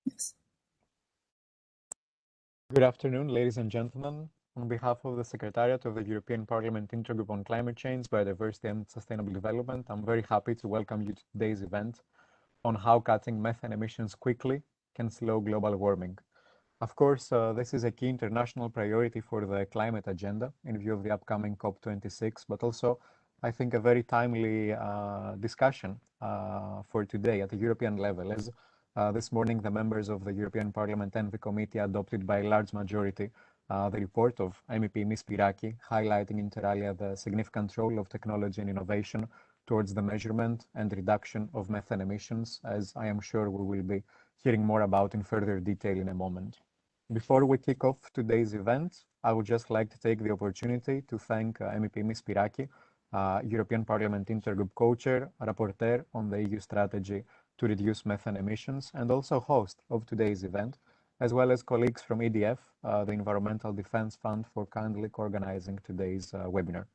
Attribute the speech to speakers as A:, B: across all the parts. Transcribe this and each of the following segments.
A: Yes.
B: Good afternoon, ladies and gentlemen. On behalf of the Secretariat of the European Parliament Intergroup on Climate Change, Biodiversity and Sustainable Development, I'm very happy to welcome you to today's event on how cutting methane emissions quickly can slow global warming. Of course, this is a key international priority for the climate agenda in view of the upcoming COP26, but also I think a very timely discussion for today at the European level. As this morning, the members of the European Parliament and the committee adopted by a large majority the report of MEP Ms. Spyraki, highlighting inter alia the significant role of technology and innovation towards the measurement and reduction of methane emissions, as I am sure we will be hearing more about in further detail in a moment. Before we kick off today's event, I would just like to take the opportunity to thank MEP Ms. Spyraki, European Parliament Intergroup co-chair, rapporteur on the EU strategy to reduce methane emissions, and also host of today's event, as well as colleagues from EDF, the Environmental Defense Fund, for kindly organizing today's webinar.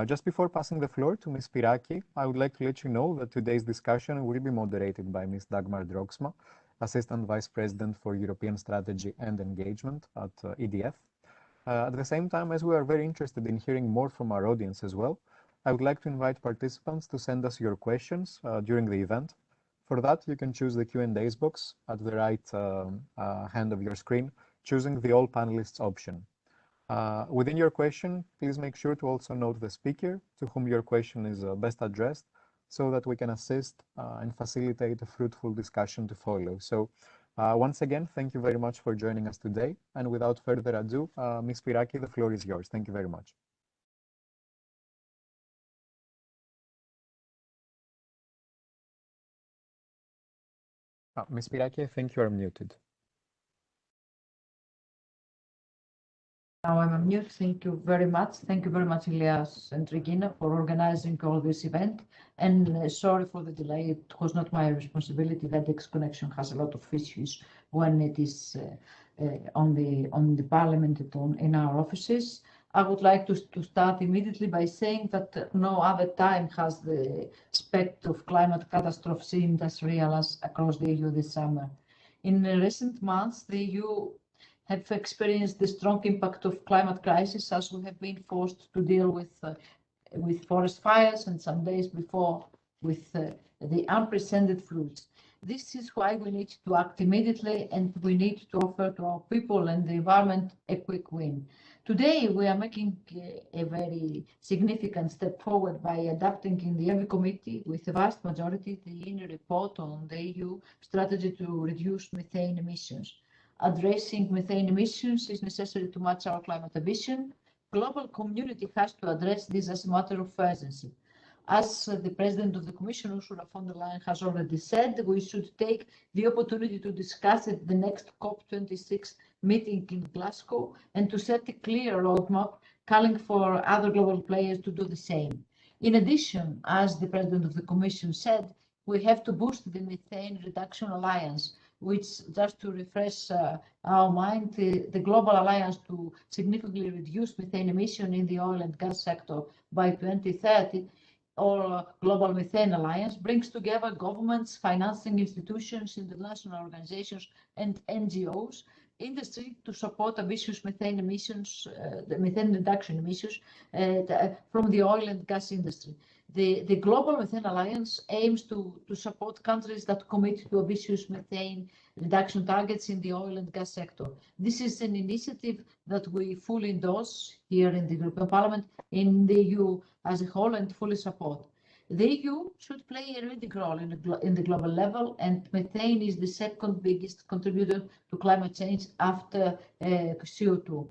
B: Just before passing the floor to Ms. Spyraki, I would like to let you know that today's discussion will be moderated by Ms. Dagmar Drogsma, Assistant Vice President for European Strategy and Engagement at EDF. At the same time, as we are very interested in hearing more from our audience as well, I would like to invite participants to send us your questions during the event. For that, you can choose the Q&As box at the right hand of your screen, choosing the All Panelists option. Within your question, please make sure to also note the speaker to whom your question is best addressed, so that we can assist and facilitate a fruitful discussion to follow. So once again, thank you very much for joining us today. And without further ado, Ms. Spyraki, the floor is yours. Thank you very much. Ms. Spyraki, I think you are muted.
C: Now I'm on mute. Thank you very much. Thank you very much, Elias and Regina, for organizing all this event. And sorry for the delay. It was not my responsibility. VEDEX connection has a lot of issues when it is on the Parliament and in our offices. I would like to start immediately by saying that no other time has the specter of climate catastrophe seemed as real as across the EU this summer. In recent months, the EU have experienced the strong impact of climate crisis, as we have been forced to deal with forest fires, and some days before with the unprecedented floods. This is why we need to act immediately, and we need to offer to our people and the environment a quick win. Today, we are making a very significant step forward by adopting in the ENVI committee with a vast majority the INI report on the EU strategy to reduce methane emissions. Addressing methane emissions is necessary to match our climate ambition. Global community has to address this as a matter of urgency. As the President of the Commission, Ursula von der Leyen, has already said, we should take the opportunity to discuss at the next COP26 meeting in Glasgow and to set a clear roadmap calling for other global players to do the same. In addition, as the President of the Commission said, we have to boost the Methane Reduction Alliance, which, just to refresh our mind, the Global Alliance to significantly reduce methane emission in the oil and gas sector by 2030, or Global Methane Alliance, brings together governments, financing institutions, international organizations, and NGOs, industry to support ambitious methane emissions, the methane reduction emissions from the oil and gas industry. The Global Methane Alliance aims to support countries that commit to ambitious methane reduction targets in the oil and gas sector. This is an initiative that we fully endorse here in the European Parliament, in the EU as a whole, and fully support. The EU should play a leading role in the global level, and methane is the second biggest contributor to climate change after CO2.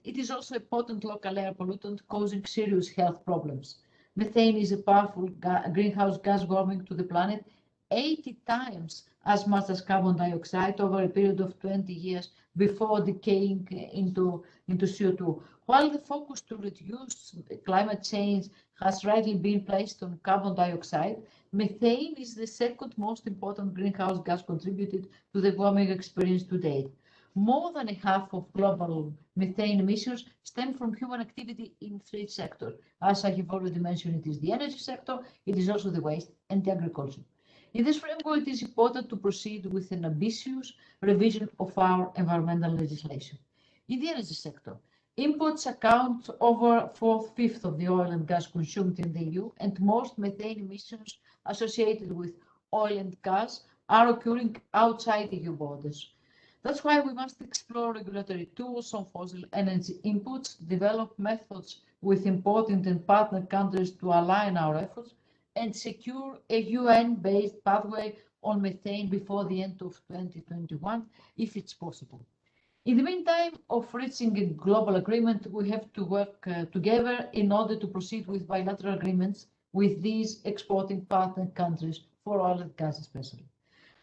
C: It is also a potent local air pollutant causing serious health problems. Methane is a powerful greenhouse gas warming to the planet 80 times as much as carbon dioxide over a period of 20 years before decaying into CO2. While the focus to reduce climate change has rightly been placed on carbon dioxide, methane is the second most important greenhouse gas contributed to the warming experience to date. More than half of global methane emissions stem from human activity in three sectors. As I have already mentioned, it is the energy sector, it is also the waste and the agriculture. In this framework, it is important to proceed with an ambitious revision of our environmental legislation. In the energy sector, imports account over 4/5 of the oil and gas consumed in the EU, and most methane emissions associated with oil and gas are occurring outside EU borders. That's why we must explore regulatory tools on fossil energy inputs, develop methods with important and partner countries to align our efforts, and secure a UN-based pathway on methane before the end of 2021, if it's possible. In the meantime of reaching a global agreement, we have to work together in order to proceed with bilateral agreements with these exporting partner countries for oil and gas especially.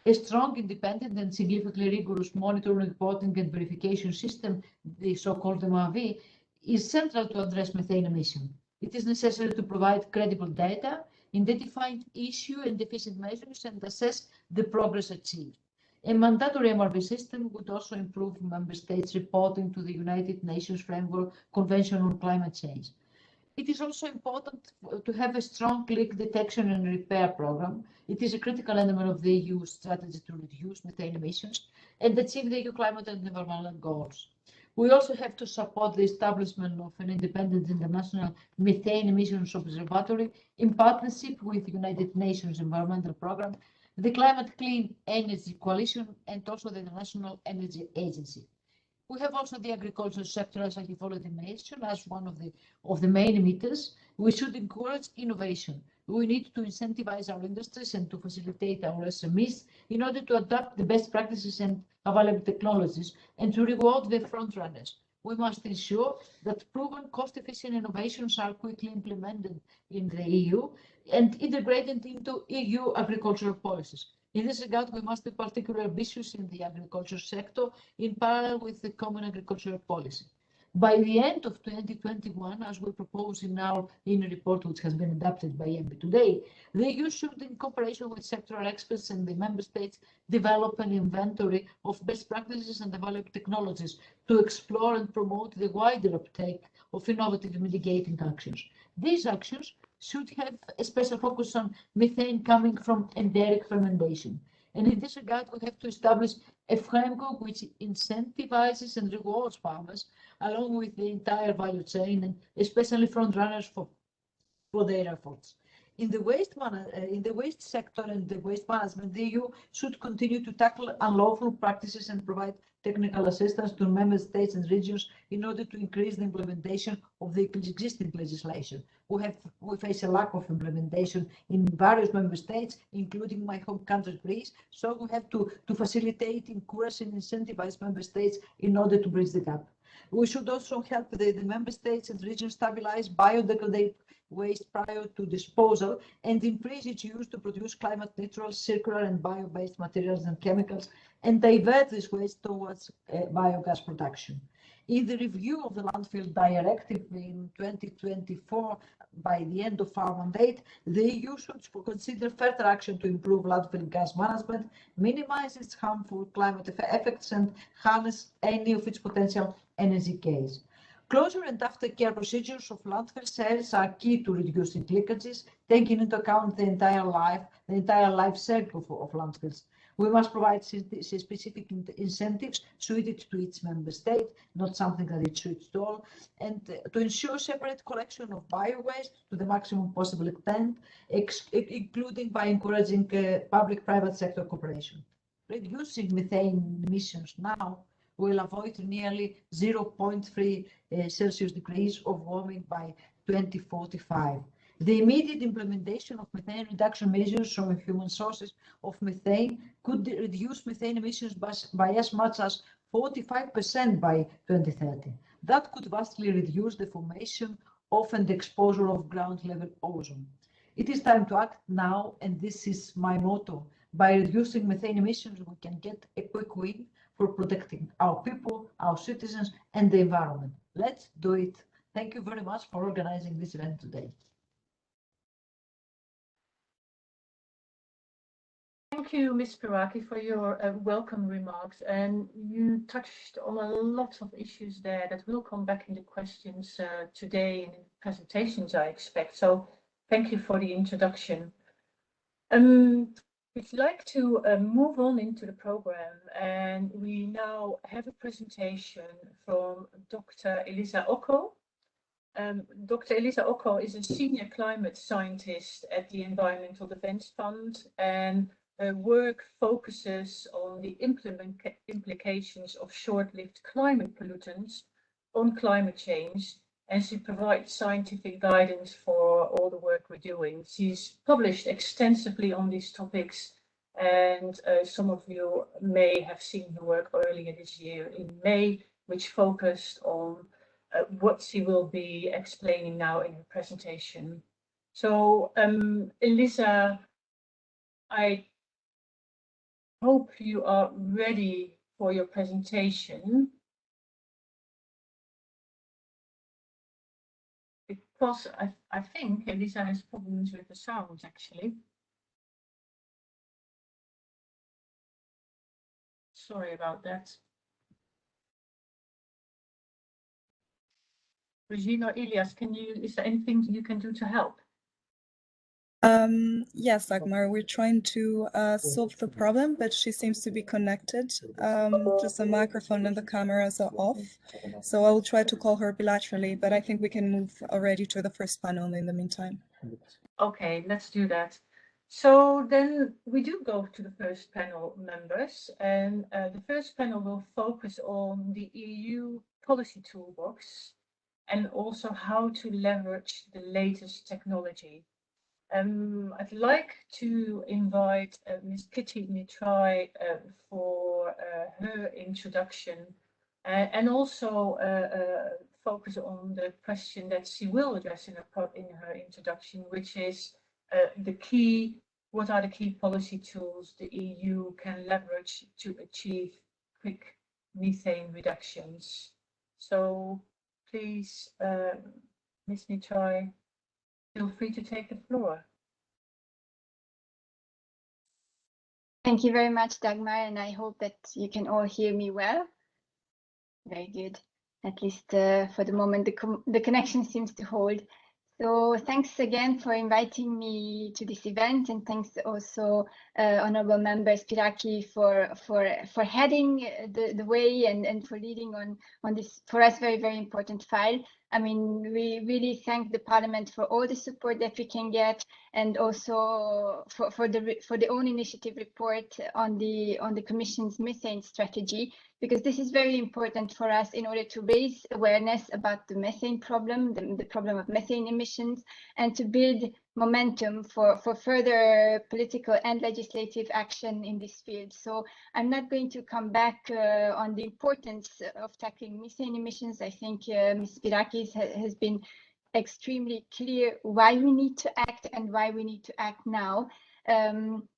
C: A strong, independent, and significantly rigorous monitoring, reporting, and verification system, the so-called MRV, is central to address methane emission. It is necessary to provide credible data, identify issue and deficient measures, and assess the progress achieved. A mandatory MRV system would also improve member states' reporting to the United Nations Framework Convention on Climate Change. It is also important to have a strong leak detection and repair program. It is a critical element of the EU strategy to reduce methane emissions and achieve the EU climate and environmental goals. We also have to support the establishment of an independent international methane emissions observatory in partnership with the United Nations Environmental Programme, the Climate Clean Energy Coalition, and also the International Energy Agency. We have also the agricultural sector, as I have already mentioned, as one of the main emitters. We should encourage innovation. We need to incentivize our industries and to facilitate our SMEs in order to adopt the best practices and available technologies and to reward the front runners. We must ensure that proven cost-efficient innovations are quickly implemented in the EU and integrated into EU agricultural policies. In this regard, we must be particularly ambitious in the agriculture sector in parallel with the common agricultural policy. By the end of 2021, as we propose in our report, which has been adopted by ENVI today, the EU should, in cooperation with sectoral experts and the member states, develop an inventory of best practices and develop technologies to explore and promote the wider uptake of innovative mitigating actions. These actions should have a special focus on methane coming from enderic fermentation. And in this regard, we have to establish a framework which incentivizes and rewards farmers along with the entire value chain, and especially front runners for their efforts. In the waste sector and the waste management, the EU should continue to tackle unlawful practices and provide technical assistance to member states and regions in order to increase the implementation of the existing legislation. We face a lack of implementation in various member states, including my home country, Greece. So we have to facilitate, encourage, and incentivize member states in order to bridge the gap. We should also help the member states and regions stabilize biodegradable waste prior to disposal and increase its use to produce climate neutral, circular, and bio-based materials and chemicals, and divert this waste towards biogas production. In the review of the landfill directive in 2024, by the end of our mandate, the EU should consider further action to improve landfill gas management, minimize its harmful climate effects, and harness any of its potential energy gains. Closure and aftercare procedures of landfill cells are key to reducing leakages, taking into account the entire life cycle of landfills. We must provide specific incentives suited to each member state, not something that is suited to all, and to ensure separate collection of bio-waste to the maximum possible extent, including by encouraging public-private sector cooperation. Reducing methane emissions now will avoid nearly 0.3 Celsius degrees of warming by 2045. The immediate implementation of methane reduction measures from human sources of methane could reduce methane emissions by as much as 45% by 2030. That could vastly reduce the formation of and exposure of ground-level ozone. It is time to act now, and this is my motto. By reducing methane emissions, we can get a quick win for protecting our people, our citizens, and the environment. Let's do it. Thank you very much for organizing this event today.
A: Thank you, Ms. Spyraki, for your welcome remarks. And you touched on a lot of issues there that will come back in the questions today and in presentations, I expect. So thank you for the introduction. We'd like to move on into the program, and we now have a presentation from Dr. Elisa Occo. Dr. Elisa Occo is a senior climate scientist at the Environmental Defence Fund, and her work focuses on the implications of short-lived climate pollutants on climate change, and she provides scientific guidance for all the work we're doing. She's published extensively on these topics, and some of you may have seen her work earlier this year in May, which focused on what she will be explaining now in her presentation. So, Elisa, I hope you are ready for your presentation. Because I think Elisa has problems with the sound, actually. Sorry about that. Regina or Elias, is there anything you can do to help?
D: Yes, Dagmar, we're trying to solve the problem, but she seems to be connected. Just the microphone and the cameras are off. So I will try to call her bilaterally, but I think we can move already to the first panel in the meantime.
A: Okay, let's do that. So then we do go to the first panel members, and the first panel will focus on the EU policy toolbox and also how to leverage the latest technology. I'd like to invite Ms. Kitty Mitrai for her introduction and also focus on the question that she will address in her introduction, which is what are the key policy tools the EU can leverage to achieve quick methane reductions. So please, Ms. Mitrai, feel free to take the floor.
E: Thank you very much, Dagmar, and I hope that you can all hear me well. Very good. At least for the moment, the connection seems to hold. So thanks again for inviting me to this event, and thanks also Honourable Member Spyraki for heading the way and for leading on this, for us, very, very important file. I mean, we really thank the Parliament for all the support that we can get, and also for the own initiative report on the Commission's methane strategy, because this is very important for us in order to raise awareness about the methane problem, the problem of methane emissions, and to build momentum for further political and legislative action in this field. So I'm not going to come back on the importance of tackling methane emissions. I think Ms. Spyraki has been extremely clear why we need to act and why we need to act now.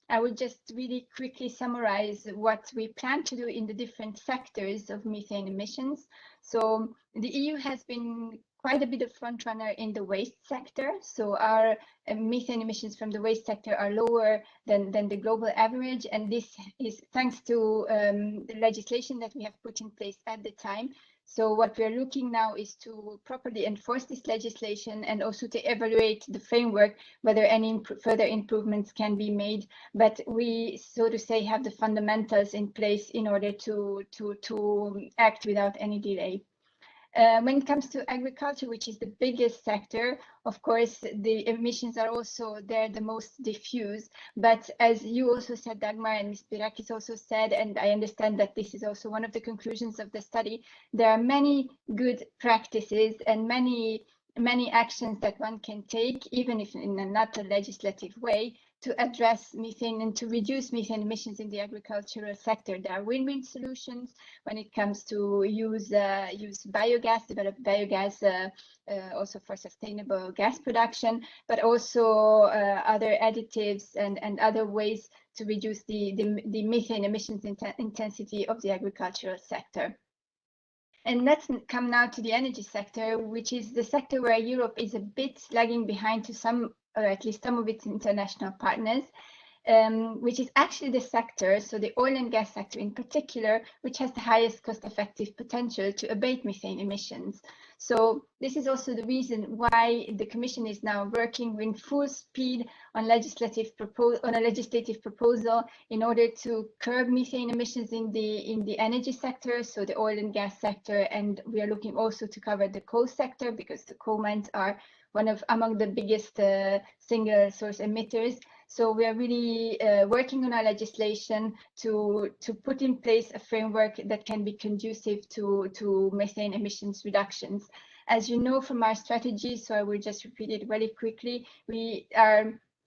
E: I will just really quickly summarize what we plan to do in the different sectors of methane emissions. So the EU has been quite a bit of front runner in the waste sector. So our methane emissions from the waste sector are lower than the global average. And this is thanks to the legislation that we have put in place at the time. So what we're looking now is to properly enforce this legislation and also to evaluate the framework, whether any further improvements can be made. But we, so to say, have the fundamentals in place in order to act without any delay. When it comes to agriculture, which is the biggest sector, of course, the emissions are also there the most diffuse. But as you also said, Dagmar, and Ms. Spyraki also said, and I understand that this is also one of the conclusions of the study, there are many good practices and many actions that one can take, even if in a not a legislative way, to address methane and to reduce methane emissions in the agricultural sector. There are win-win solutions when it comes to use biogas, develop biogas also for sustainable gas production, but also other additives and other ways to reduce the methane emissions intensity of the agricultural sector. And let's come now to the energy sector, which is the sector where Europe is a bit lagging behind to some, or at least some of its international partners. which is actually the sector, so the oil and gas sector in particular, which has the highest cost-effective potential to abate methane emissions. So this is also the reason why the Commission is now working with full speed on a legislative proposal in order to curb methane emissions in the energy sector, so the oil and gas sector, and we are looking also to cover the coal sector because the coal mines are among the biggest single source emitters. So we are really working on our legislation to put in place a framework that can be conducive to methane emissions reductions. As you know from our strategy, so I will just repeat it very quickly,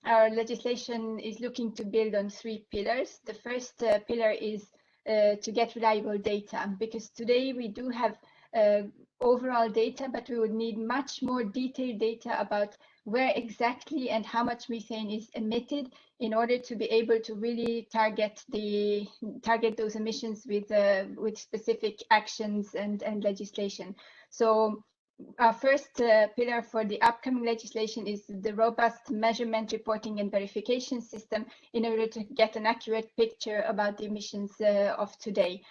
E: our legislation is looking to build on 3 pillars. The first pillar is to get reliable data, because today we do have overall data, but we would need much more detailed data about where exactly and how much methane is emitted in order to be able to really target those emissions with specific actions and legislation. So our first pillar for the upcoming legislation is the robust measurement, reporting and verification system in order to get an accurate picture about the emissions of today.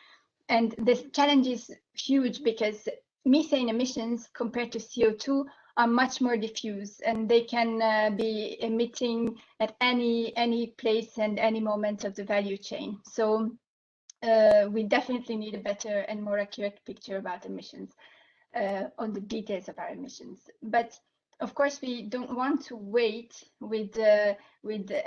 E: And this challenge is huge because methane emissions compared to CO2 are much more diffuse, and they can be emitting at any place and any moment of the value chain. So we definitely need a better and more accurate picture about emissions, on the details of our emissions. But of course, we don't want to wait with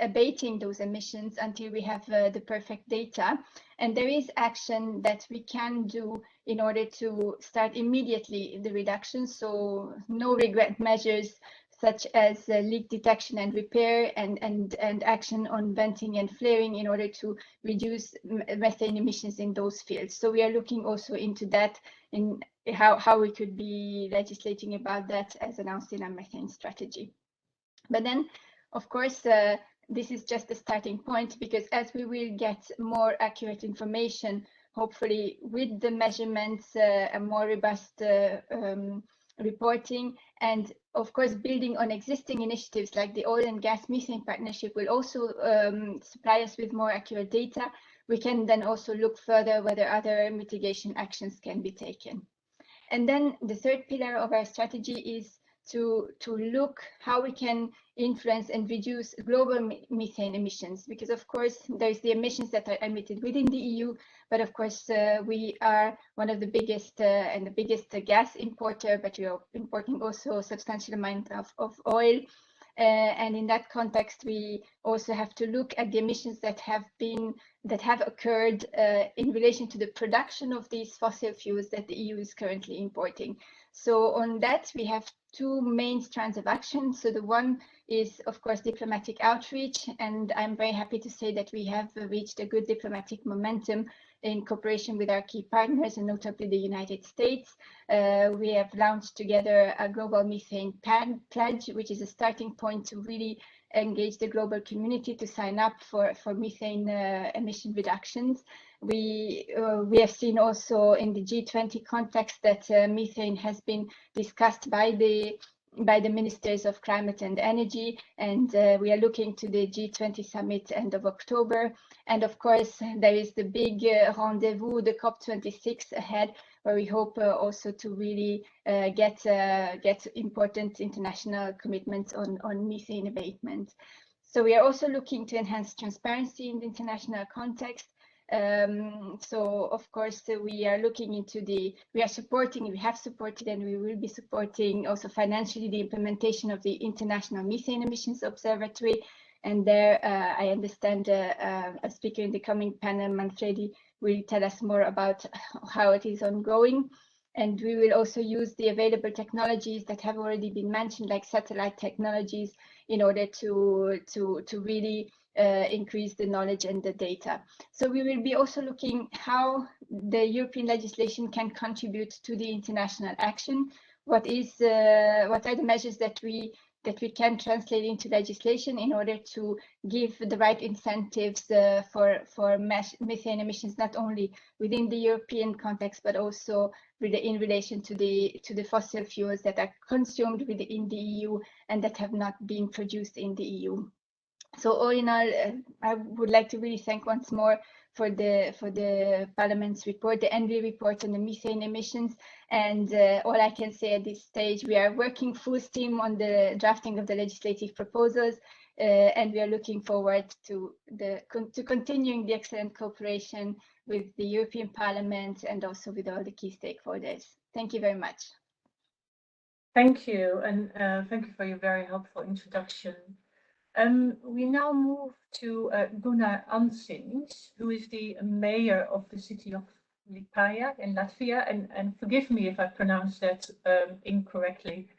E: abating those emissions until we have the perfect data. And there is action that we can do in order to start immediately the reduction. So no regret measures such as leak detection and repair and action on venting and flaring in order to reduce methane emissions in those fields. So we are looking also into that, in how we could be legislating about that as announced in our methane strategy. But then, of course, this is just the starting point, because as we will get more accurate information, hopefully with the measurements, a more robust reporting, and of course building on existing initiatives like the oil and gas methane partnership will also supply us with more accurate data. We can then also look further whether other mitigation actions can be taken. And then the third pillar of our strategy is to look how we can influence and reduce global methane emissions, because of course there's the emissions that are emitted within the EU, but of course we are one of the biggest and the biggest gas importer, but we are importing also a substantial amount of oil. And in that context, we also have to look at the emissions that have occurred in relation to the production of these fossil fuels that the EU is currently importing. So on that, we have 2 main strands of action. So the one is, of course, diplomatic outreach, and I'm very happy to say that we have reached a good diplomatic momentum in cooperation with our key partners, and notably the United States. We have launched together a global methane pledge, which is a starting point to really engage the global community to sign up for methane emission reductions. We have seen also in the G20 context that methane has been discussed by the ministers of climate and energy, and we are looking to the G20 summit end of October. And of course, there is the big rendezvous, the COP26 ahead, where we hope also to really get important international commitments on methane abatement. So we are also looking to enhance transparency in the international context. So of course we are looking into we have supported and we will be supporting also financially the implementation of the International Methane Emissions Observatory. And there I understand a speaker in the coming panel, Manfredi, will tell us more about how it is ongoing. And we will also use the available technologies that have already been mentioned, like satellite technologies, in order to really increase the knowledge and the data. So we will be also looking how the European legislation can contribute to the international action. What are the measures that we can translate into legislation in order to give the right incentives for methane emissions, not only within the European context, but also in relation to the fossil fuels that are consumed within the EU and that have not been produced in the EU. So all in all, I would like to really thank once more for the Parliament's report, the ENVI report on the methane emissions. And all I can say at this stage, we are working full steam on the drafting of the legislative proposals, and we are looking forward to continuing the excellent cooperation with the European Parliament and also with all the key stakeholders. Thank you very much.
A: Thank you, and thank you for your very helpful introduction. We now move to Gunnar Ansins, who is the mayor of the city of Liepāja in Latvia, and forgive me if I pronounced that incorrectly.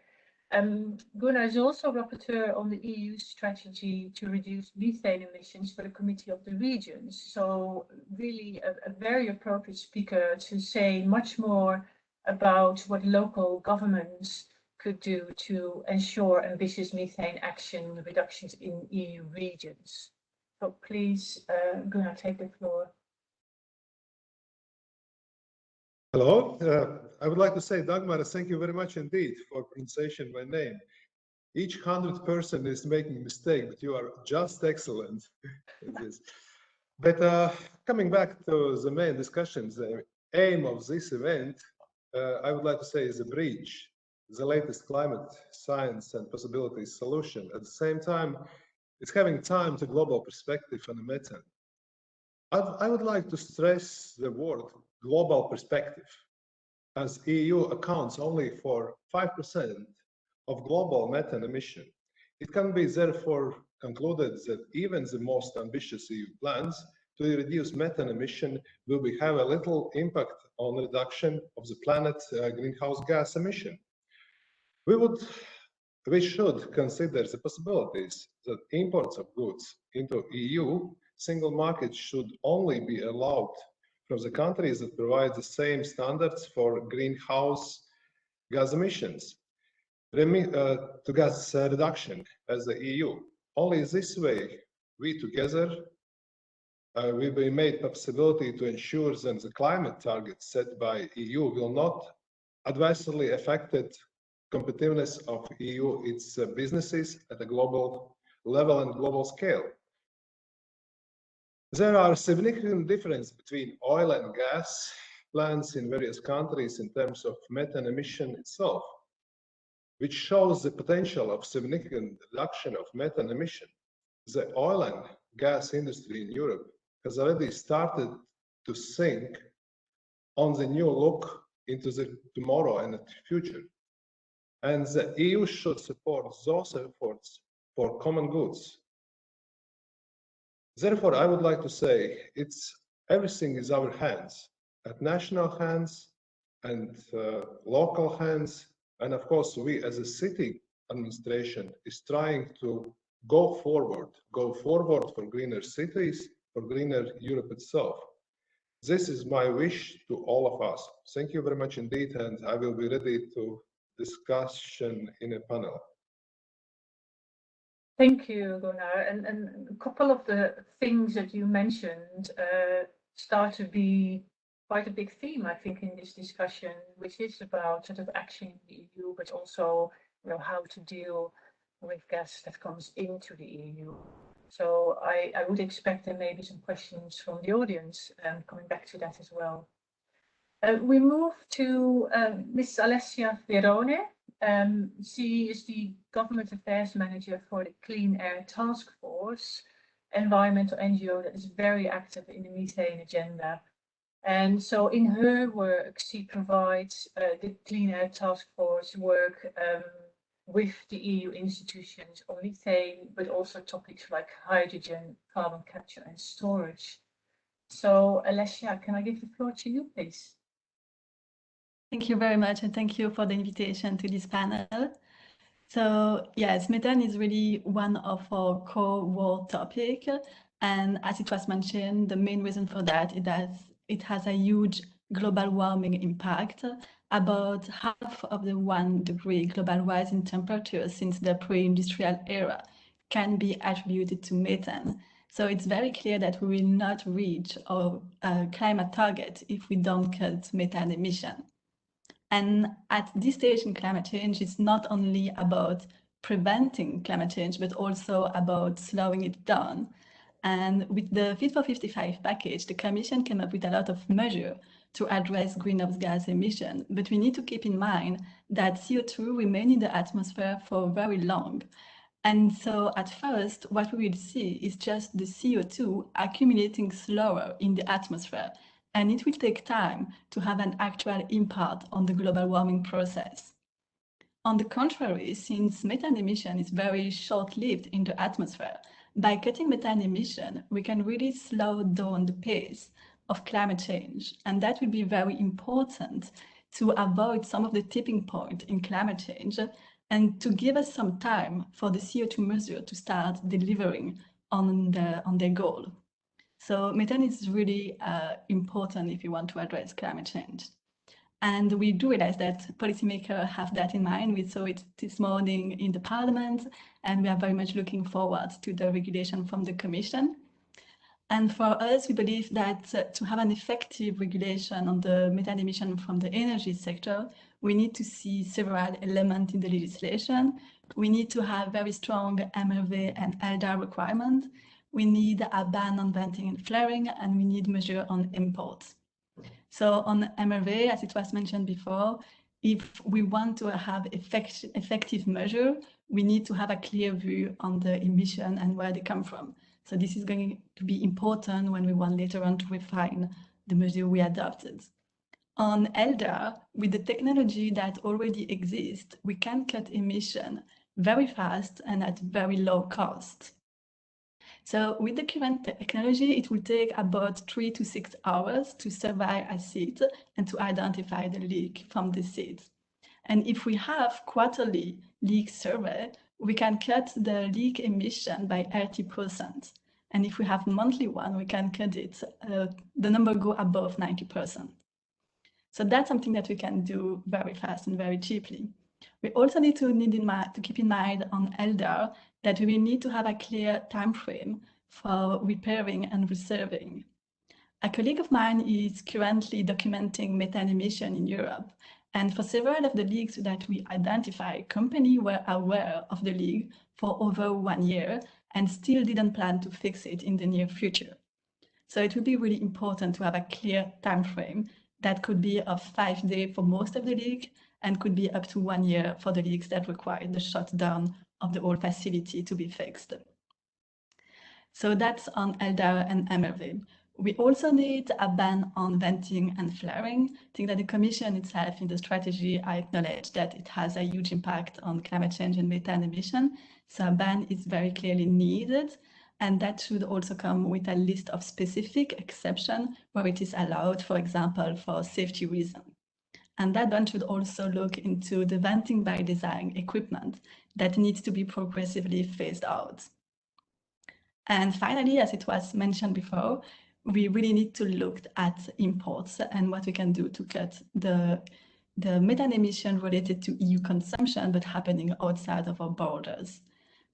A: Gunnar is also rapporteur on the EU strategy to reduce methane emissions for the Committee of the Regions. So really a very appropriate speaker to say much more about what local governments could do to ensure ambitious methane action reductions in EU regions. So please, Gunnar, take the floor.
F: Hello, I would like to say, Dagmar, thank you very much indeed for pronunciation of my name. Each 100 person is making a mistake, but you are just excellent. But coming back to the main discussions, the aim of this event, I would like to say, is a bridge, the latest climate science and possibilities solution. At the same time, it's having time to global perspective on the methane. I would like to stress the word global perspective, as EU accounts only for 5% of global methane emission. It can be therefore concluded that even the most ambitious EU plans to reduce methane emission will have a little impact on reduction of the planet's greenhouse gas emission. We should consider the possibilities that imports of goods into EU single market should only be allowed from the countries that provide the same standards for greenhouse gas emissions to gas reduction as the EU. Only this way, we together will be made possibility to ensure that the climate targets set by EU will not adversely affect competitiveness of EU, its businesses at a global level and global scale. There are significant differences between oil and gas plants in various countries in terms of methane emission itself, which shows the potential of significant reduction of methane emission. The oil and gas industry in Europe has already started to think on the new look into the tomorrow and the future. And the EU should support those efforts for common goods. Therefore, I would like to say everything is our hands, at national hands and local hands. And of course, we as a city administration is trying to go forward for greener cities, for greener Europe itself. This is my wish to all of us. Thank you very much indeed, and I will be ready to discussion in a panel.
A: Thank you, Gunnar. And a couple of the things that you mentioned start to be quite a big theme, I think, in this discussion, which is about sort of action in the EU, but also, how to deal with gas that comes into the EU. So I would expect there may be some questions from the audience, coming back to that as well. We move to Ms. Alessia Verone. She is the Government Affairs Manager for the Clean Air Task Force, environmental NGO that is very active in the methane agenda. And so in her work, she provides the Clean Air Task Force work with the EU institutions on methane, but also topics like hydrogen, carbon capture and storage. So Alessia, can I give the floor to you, please?
G: Thank you very much, and thank you for the invitation to this panel. So yes, methane is really one of our core world topic, and as it was mentioned, the main reason for that is that it has a huge global warming impact. About half of the 1 degree global rise in temperature since the pre-industrial era can be attributed to methane. So it's very clear that we will not reach our climate target if we don't cut methane emission. And at this stage in climate change, it's not only about preventing climate change, but also about slowing it down. And with the Fit for 55 package, the Commission came up with a lot of measures to address greenhouse gas emission. But we need to keep in mind that CO2 remains in the atmosphere for very long. And so at first, what we will see is just the CO2 accumulating slower in the atmosphere. And it will take time to have an actual impact on the global warming process. On the contrary, since methane emission is very short-lived in the atmosphere, by cutting methane emission, we can really slow down the pace of climate change. And that will be very important to avoid some of the tipping point in climate change and to give us some time for the CO2 measure to start delivering on their goal. So methane is really important if you want to address climate change. And we do realize that policymakers have that in mind. We saw it this morning in the Parliament, and we are very much looking forward to the regulation from the Commission. And for us, we believe that to have an effective regulation on the methane emission from the energy sector, we need to see several elements in the legislation. We need to have very strong MRV and LDAR requirements. We need a ban on venting and flaring, and we need measure on imports. So on MRV, as it was mentioned before, if we want to have effective measure, we need to have a clear view on the emission and where they come from. So this is going to be important when we want later on to refine the measure we adopted. On LDAR, with the technology that already exists, we can cut emission very fast and at very low cost. So with the current technology, it will take about 3 to 6 hours to survey a seed and to identify the leak from the seeds. And if we have quarterly leak survey, we can cut the leak emission by 80%. And if we have monthly one, we can cut it, the number go above 90%. So that's something that we can do very fast and very cheaply. We also need to keep in mind on LDAR that we will need to have a clear time frame for repairing and reserving. A colleague of mine is currently documenting methane emission in Europe, and for several of the leaks that we identify, companies were aware of the leak for over 1 year and still didn't plan to fix it in the near future. So it would be really important to have a clear time frame that could be of 5 days for most of the leak and could be up to 1 year for the leaks that require the shutdown of the whole facility to be fixed. So that's on LDAR and MRV. We also need a ban on venting and flaring. I think that the Commission itself in the strategy, I acknowledge that it has a huge impact on climate change and methane emission. So a ban is very clearly needed. And that should also come with a list of specific exceptions where it is allowed, for example, for safety reasons. And that ban should also look into the venting by design equipment that needs to be progressively phased out. And finally, as it was mentioned before, we really need to look at imports and what we can do to cut the methane emission related to EU consumption, but happening outside of our borders.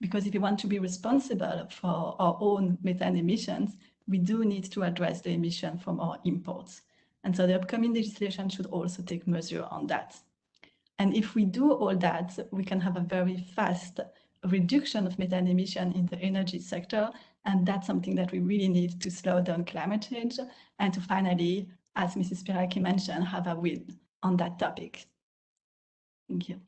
G: Because if we want to be responsible for our own methane emissions, we do need to address the emission from our imports. And so the upcoming legislation should also take measure on that. And if we do all that, we can have a very fast reduction of methane emission in the energy sector. And that's something that we really need to slow down climate change and to finally, as Mrs. Spyraki mentioned, have a win on that topic. Thank you.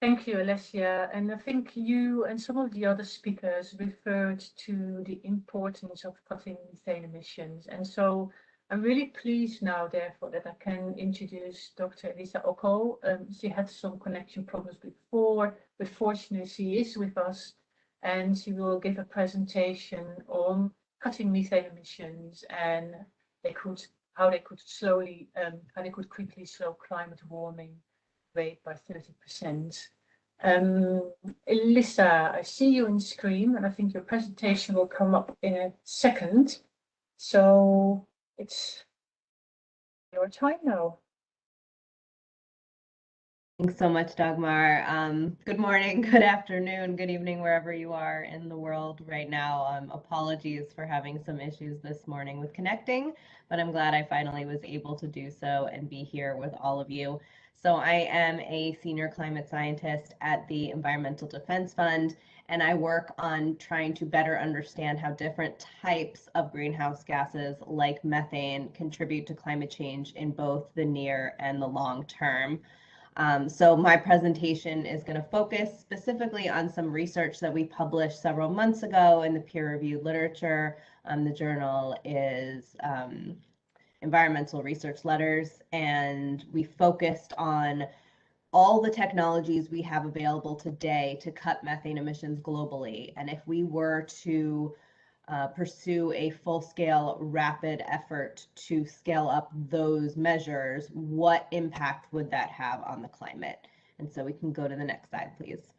A: Thank you, Alessia. And I think you and some of the other speakers referred to the importance of cutting methane emissions. And so I'm really pleased now, therefore, that I can introduce Dr. Elisa Occo. She had some connection problems before, but fortunately she is with us, and she will give a presentation on cutting methane emissions and how they could quickly slow climate warming rate by 30%. Elisa, I see you on screen, and I think your presentation will come up in a second. So it's your time now.
H: Thanks so much, Dagmar. Good morning, good afternoon, good evening, wherever you are in the world right now. Apologies for having some issues this morning with connecting, but I'm glad I finally was able to do so and be here with all of you. So I am a senior climate scientist at the Environmental Defense Fund, and I work on trying to better understand how different types of greenhouse gases like methane contribute to climate change in both the near and the long term. So my presentation is going to focus specifically on some research that we published several months ago in the peer-reviewed literature. The journal is Environmental Research Letters, and we focused on all the technologies we have available today to cut methane emissions globally. And if we were to pursue a full-scale rapid effort to scale up those measures, what impact would that have on the climate? And so we can go to the next slide, please.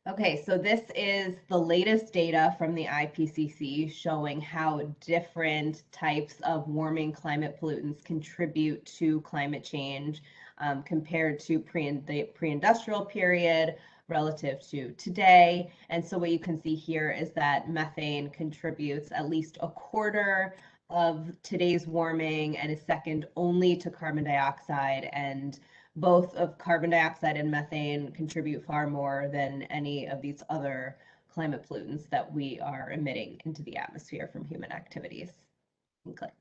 H: Okay, so this is the latest data from the IPCC showing how different types of warming climate pollutants contribute to climate change compared to the pre-industrial period relative to today. And so what you can see here is that methane contributes at least a quarter of today's warming and is second only to carbon dioxide, and both of carbon dioxide and methane contribute far more than any of these other climate pollutants that we are emitting into the atmosphere from human activities. And click.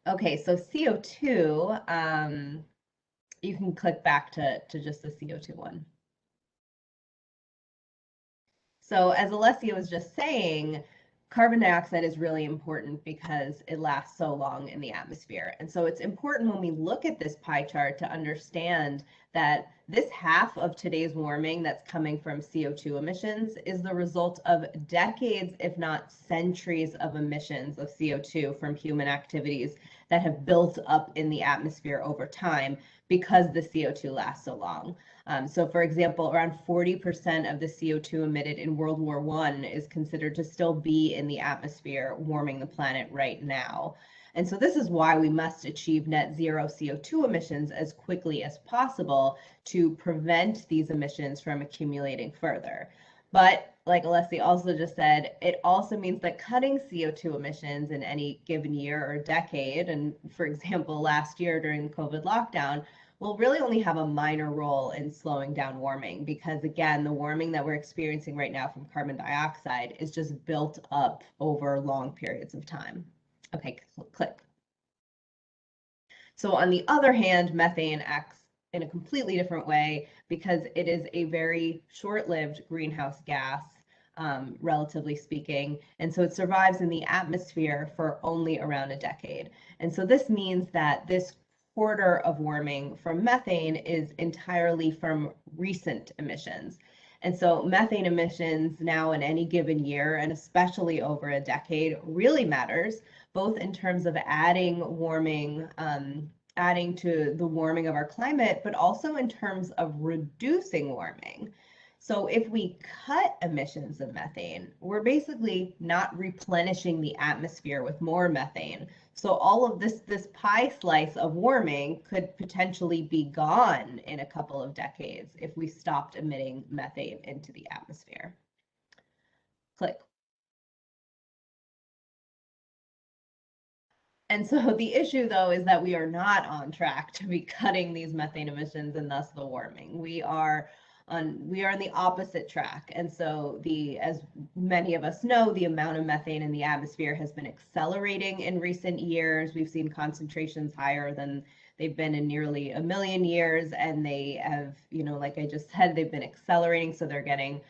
H: Okay, so CO2, you can click back to just the CO2 one. So as Alessia was just saying, carbon dioxide is really important because it lasts so long in the atmosphere. And so it's important when we look at this pie chart to understand that this half of today's warming that's coming from CO2 emissions is the result of decades, if not centuries, of emissions of CO2 from human activities that have built up in the atmosphere over time because the CO2 lasts so long. So for example, around 40% of the CO2 emitted in World War I is considered to still be in the atmosphere, warming the planet right now. And so this is why we must achieve net zero CO2 emissions as quickly as possible to prevent these emissions from accumulating further. But like Alessia also just said, it also means that cutting CO2 emissions in any given year or decade, and for example, last year during the COVID lockdown, will really only have a minor role in slowing down warming, because again, the warming that we're experiencing right now from carbon dioxide is just built up over long periods of time. Okay, click. So on the other hand, methane acts in a completely different way because it is a very short-lived greenhouse gas, relatively speaking. And so it survives in the atmosphere for only around a decade. And so this means that this quarter of warming from methane is entirely from recent emissions. And so methane emissions now in any given year, and especially over a decade, really matters, both in terms of adding warming, adding to the warming of our climate, but also in terms of reducing warming. So if we cut emissions of methane, we're basically not replenishing the atmosphere with more methane. So all of this pie slice of warming could potentially be gone in a couple of decades if we stopped emitting methane into the atmosphere. Click. And so the issue, though, is that we are not on track to be cutting these methane emissions and thus the warming. We are on the opposite track. And so as many of us know, the amount of methane in the atmosphere has been accelerating in recent years. We've seen concentrations higher than they've been in nearly a million years. And they have, like I just said, they've been accelerating. So they're getting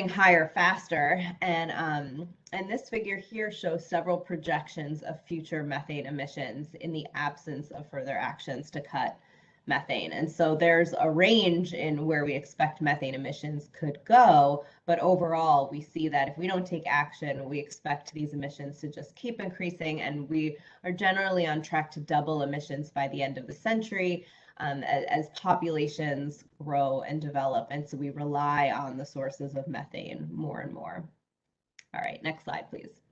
H: higher faster. And this figure here shows several projections of future methane emissions in the absence of further actions to cut methane. And so there's a range in where we expect methane emissions could go, but overall we see that if we don't take action, we expect these emissions to just keep increasing, and we are generally on track to double emissions by the end of the century as populations grow and develop. And so we rely on the sources of methane more and more. All right, next slide, please.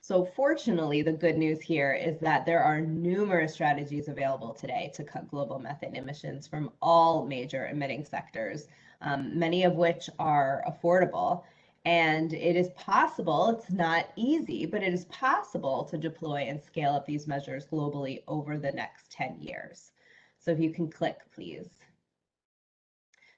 H: So fortunately, the good news here is that there are numerous strategies available today to cut global methane emissions from all major emitting sectors, many of which are affordable. And it is possible, it's not easy, but it is possible to deploy and scale up these measures globally over the next 10 years. So if you can click, please.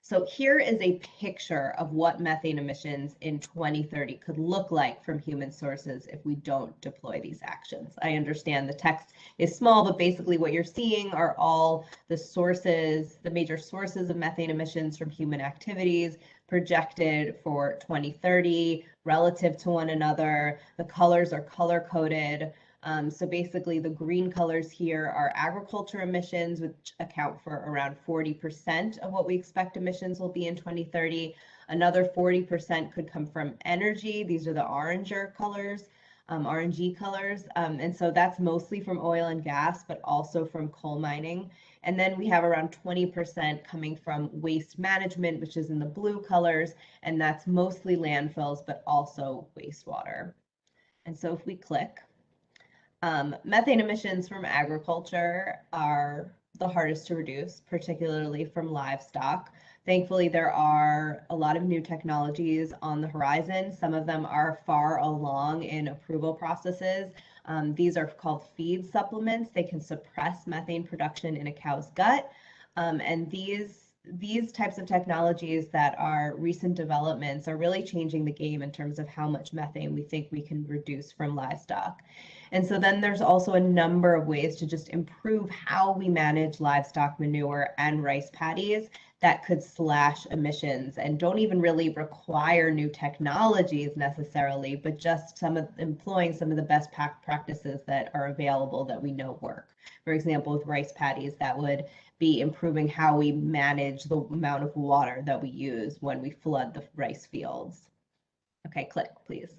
H: So here is a picture of what methane emissions in 2030 could look like from human sources if we don't deploy these actions. I understand the text is small, but basically what you're seeing are all the sources, the major sources of methane emissions from human activities projected for 2030 relative to one another. The colors are color coded. So basically the green colors here are agriculture emissions, which account for around 40% of what we expect emissions will be in 2030. Another 40% could come from energy. These are the orangey colors. And so that's mostly from oil and gas, but also from coal mining. And then we have around 20% coming from waste management, which is in the blue colors, and that's mostly landfills, but also wastewater. And so if we click, methane emissions from agriculture are the hardest to reduce, particularly from livestock. Thankfully, there are a lot of new technologies on the horizon. Some of them are far along in approval processes. These are called feed supplements. They can suppress methane production in a cow's gut. And these types of technologies that are recent developments are really changing the game in terms of how much methane we think we can reduce from livestock. And so then there's also a number of ways to just improve how we manage livestock manure and rice paddies that could slash emissions and don't even really require new technologies necessarily, but just employing some of the best practices that are available that we know work. For example, with rice paddies, that would be improving how we manage the amount of water that we use when we flood the rice fields. Okay, click, please.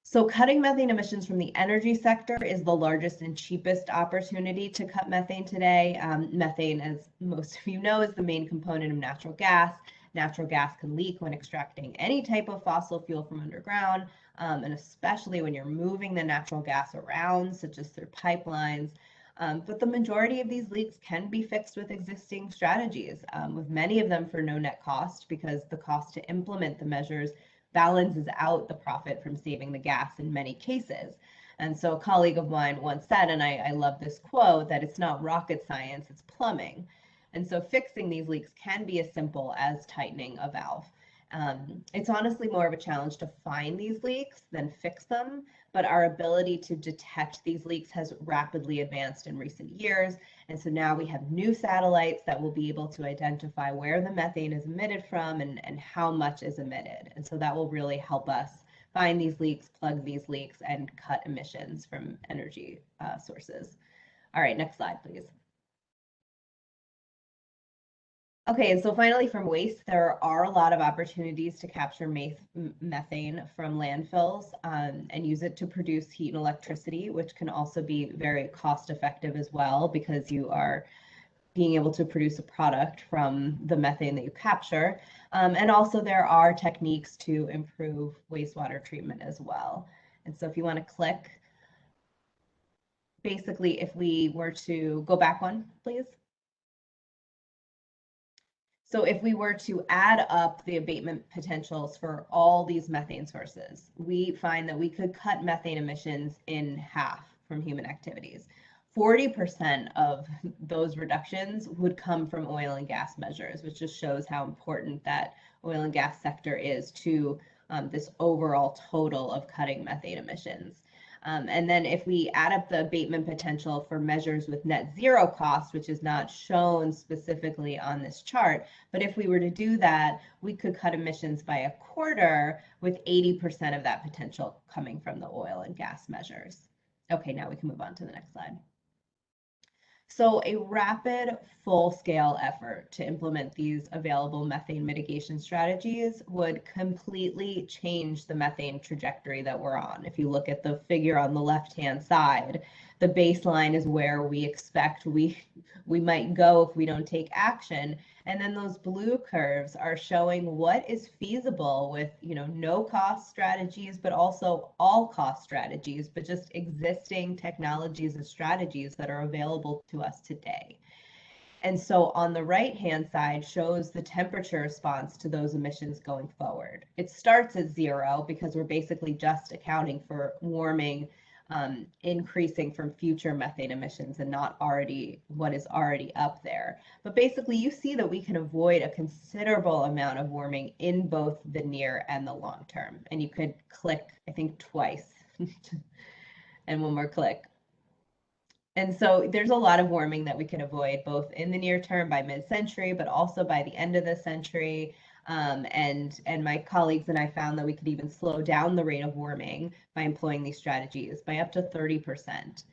H: So cutting methane emissions from the energy sector is the largest and cheapest opportunity to cut methane today. Methane, as most of you know, is the main component of natural gas. Natural gas can leak when extracting any type of fossil fuel from underground, and especially when you're moving the natural gas around, such as through pipelines. But the majority of these leaks can be fixed with existing strategies, with many of them for no net cost, because the cost to implement the measures balances out the profit from saving the gas in many cases. And so a colleague of mine once said, and I love this quote, that it's not rocket science, it's plumbing. And so fixing these leaks can be as simple as tightening a valve. It's honestly more of a challenge to find these leaks than fix them, but our ability to detect these leaks has rapidly advanced in recent years. And so now we have new satellites that will be able to identify where the methane is emitted from and how much is emitted. And so that will really help us find these leaks, plug these leaks, and cut emissions from energy sources. All right, next slide, please. Okay, and so finally from waste, there are a lot of opportunities to capture methane from landfills and use it to produce heat and electricity, which can also be very cost effective as well, because you are being able to produce a product from the methane that you capture. And also there are techniques to improve wastewater treatment as well. And so if you want to click, basically if we were to go back one, please. So if we were to add up the abatement potentials for all these methane sources, we find that we could cut methane emissions in half from human activities. 40% of those reductions would come from oil and gas measures, which just shows how important that oil and gas sector is to this overall total of cutting methane emissions. And then if we add up the abatement potential for measures with net zero cost, which is not shown specifically on this chart, but if we were to do that, we could cut emissions by a quarter, with 80% of that potential coming from the oil and gas measures. Okay, now we can move on to the next slide. So a rapid, full-scale effort to implement these available methane mitigation strategies would completely change the methane trajectory that we're on. If you look at the figure on the left-hand side, the baseline is where we expect we might go if we don't take action. And then those blue curves are showing what is feasible with, no cost strategies, but also all cost strategies, but just existing technologies and strategies that are available to us today. And so on the right-hand side shows the temperature response to those emissions going forward. It starts at 0 because we're basically just accounting for warming increasing from future methane emissions and not what is already up there. But basically you see that we can avoid a considerable amount of warming in both the near and the long term. And you could click, I think, twice and one more click. And so there's a lot of warming that we can avoid both in the near term by mid-century, but also by the end of the century. And my colleagues and I found that we could even slow down the rate of warming by employing these strategies by up to 30%.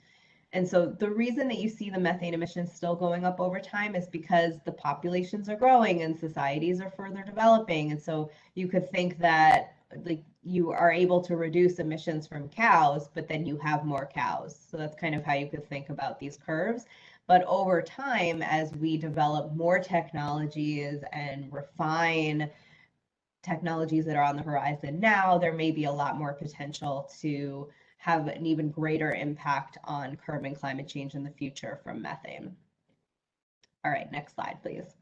H: And so the reason that you see the methane emissions still going up over time is because the populations are growing and societies are further developing. And so you could think that you are able to reduce emissions from cows, but then you have more cows. So that's kind of how you could think about these curves. But over time, as we develop more technologies and refine technologies that are on the horizon now, there may be a lot more potential to have an even greater impact on curbing climate change in the future from methane. All right, next slide, please.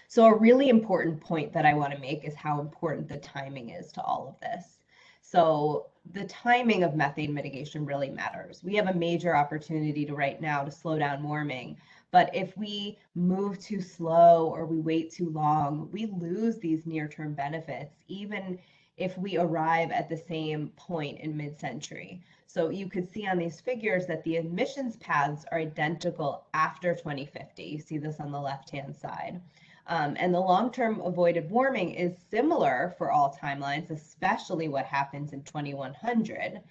H: So a really important point that I want to make is how important the timing is to all of this. So the timing of methane mitigation really matters. We have a major opportunity right now to slow down warming, but if we move too slow or we wait too long, we lose these near-term benefits, even if we arrive at the same point in mid-century. So you could see on these figures that the emissions paths are identical after 2050. You see this on the left-hand side. And the long-term avoided warming is similar for all timelines, especially what happens in 2100.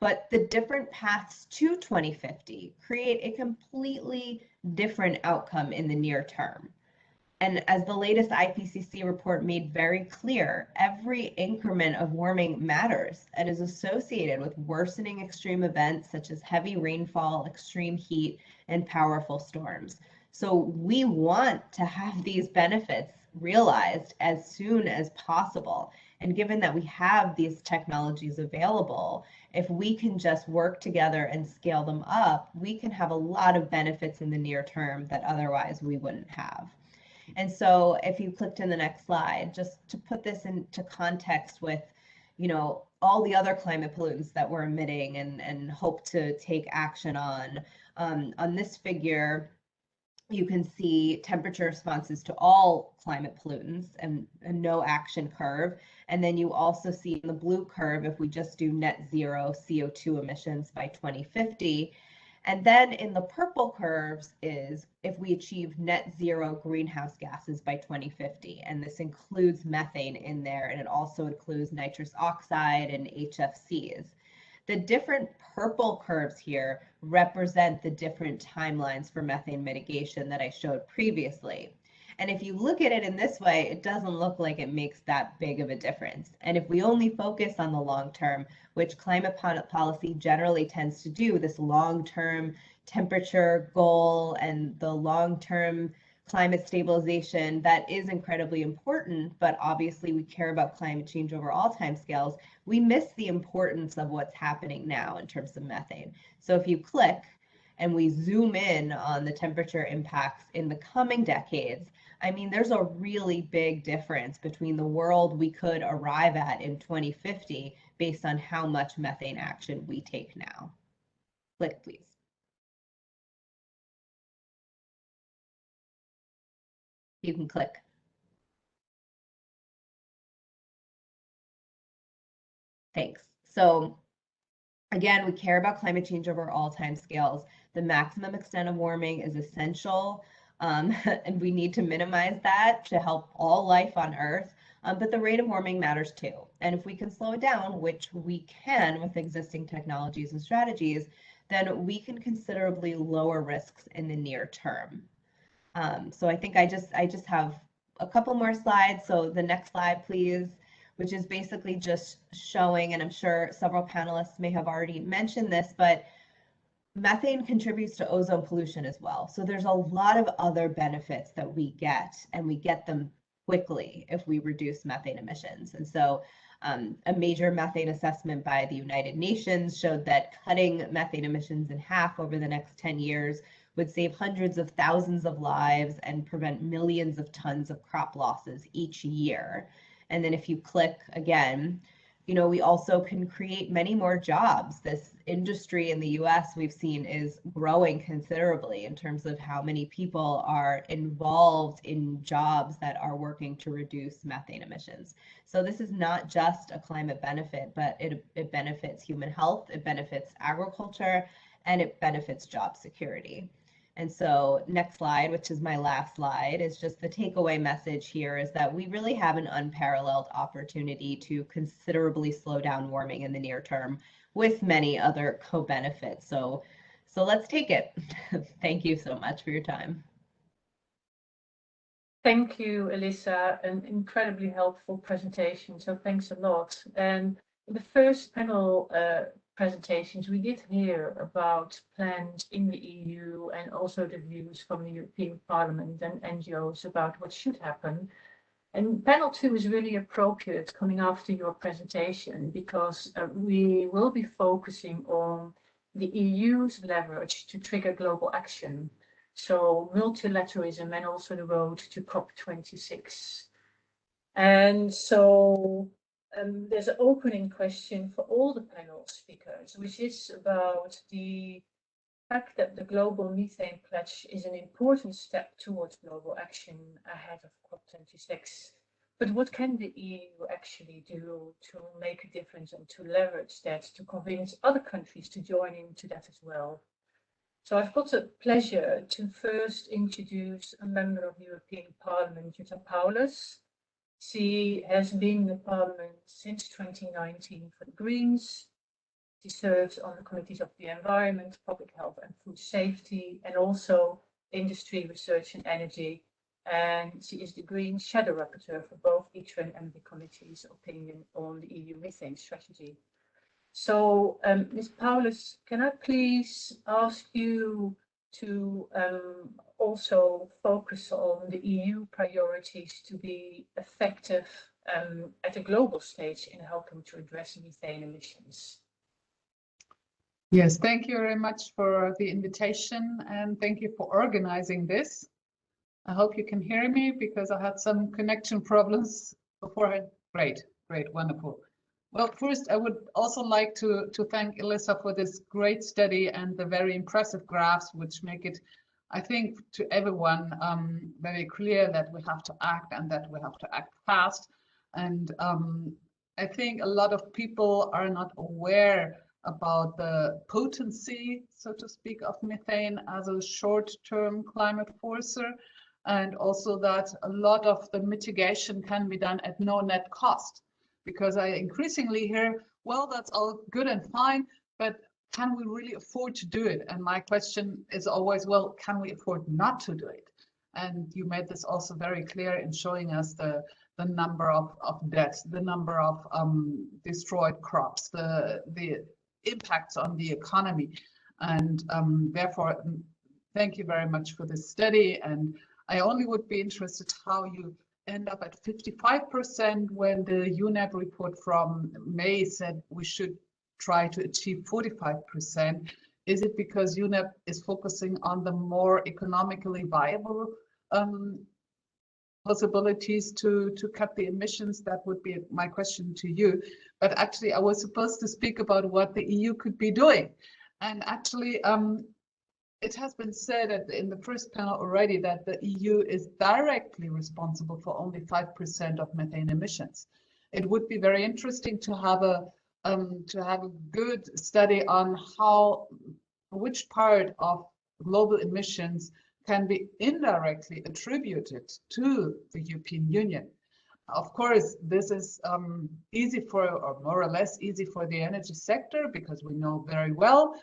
H: But the different paths to 2050 create a completely different outcome in the near term. And as the latest IPCC report made very clear, every increment of warming matters and is associated with worsening extreme events such as heavy rainfall, extreme heat, and powerful storms. So we want to have these benefits realized as soon as possible. And given that we have these technologies available, if we can just work together and scale them up, we can have a lot of benefits in the near term that otherwise we wouldn't have. And so if you clicked in the next slide, just to put this into context with, all the other climate pollutants that we're emitting and hope to take action on this figure, you can see temperature responses to all climate pollutants and a no action curve. And then you also see in the blue curve, if we just do net zero CO2 emissions by 2050. And then in the purple curves is if we achieve net zero greenhouse gases by 2050. And this includes methane in there, and it also includes nitrous oxide and HFCs. The different purple curves here represent the different timelines for methane mitigation that I showed previously. And if you look at it in this way, it doesn't look like it makes that big of a difference. And if we only focus on the long term, which climate policy generally tends to do, this long-term temperature goal and the long-term climate stabilization, that is incredibly important, but obviously we care about climate change over all timescales. We miss the importance of what's happening now in terms of methane. So if you click and we zoom in on the temperature impacts in the coming decades, I mean, there's a really big difference between the world we could arrive at in 2050 based on how much methane action we take now. Click, please. You can click. Thanks. So again, we care about climate change over all time scales. The maximum extent of warming is essential, and we need to minimize that to help all life on Earth. But the rate of warming matters too. And if we can slow it down, which we can with existing technologies and strategies, then we can considerably lower risks in the near term. So I think I just have a couple more slides. So the next slide, please, which is basically just showing, and I'm sure several panelists may have already mentioned this, but methane contributes to ozone pollution as well. So there's a lot of other benefits that we get, and we get them quickly if we reduce methane emissions. And so a major methane assessment by the United Nations showed that cutting methane emissions in half over the next 10 years would save hundreds of thousands of lives and prevent millions of tons of crop losses each year. And then if you click again, you know, we also can create many more jobs. This industry in the US we've seen is growing considerably in terms of how many people are involved in jobs that are working to reduce methane emissions. So this is not just a climate benefit, but it benefits human health, it benefits agriculture, and it benefits job security. And so next slide, which is my last slide, is just the takeaway message here is that we really have an unparalleled opportunity to considerably slow down warming in the near term with many other co-benefits. So let's take it. Thank you so much for your time.
A: Thank you, Elisa, an incredibly helpful presentation. So thanks a lot. And in the first panel presentations, we did hear about plans in the EU and also the views from the European Parliament and NGOs about what should happen. And panel 2 is really appropriate coming after your presentation because we will be focusing on the EU's leverage to trigger global action. So multilateralism and also the road to COP26. And so there's an opening question for all the panel speakers, which is about the fact that the global methane pledge is an important step towards global action ahead of COP26. But what can the EU actually do to make a difference and to leverage that to convince other countries to join into that as well? So I've got the pleasure to first introduce a member of the European Parliament, Jutta Paulus. She has been in the Parliament since 2019 for the Greens. She serves on the committees of the Environment, Public Health and Food Safety, and also Industry, Research and Energy. And she is the Green Shadow Rapporteur for both ITRE and ENVI committees' opinion on the EU methane strategy. So, Ms. Paulus, can I please ask you to also focus on the EU priorities to be effective at a global stage in helping to address methane emissions?
I: Yes, thank you very much for the invitation and thank you for organizing this. I hope you can hear me because I had some connection problems beforehand. Great, wonderful. Well, first, I would also like to thank Elisa for this great study and the very impressive graphs, which make it, I think, to everyone very clear that we have to act and that we have to act fast. And I think a lot of people are not aware about the potency, so to speak, of methane as a short-term climate forcer, and also that a lot of the mitigation can be done at no net cost. Because I increasingly hear, well, that's all good and fine, but can we really afford to do it? And my question is always, well, can we afford not to do it? And you made this also very clear in showing us the number of deaths, the number of destroyed crops, the impacts on the economy. And therefore, thank you very much for this study. And I only would be interested how you end up at 55% when the UNEP report from May said we should try to achieve 45%. Is it because UNEP is focusing on the more economically viable possibilities to cut the emissions? That would be my question to you. But actually, I was supposed to speak about what the EU could be doing. And actually, it has been said in the first panel already that the EU is directly responsible for only 5% of methane emissions. It would be very interesting to have a good study on which part of global emissions can be indirectly attributed to the European Union. Of course, this is easy or more or less easy for the energy sector because we know very well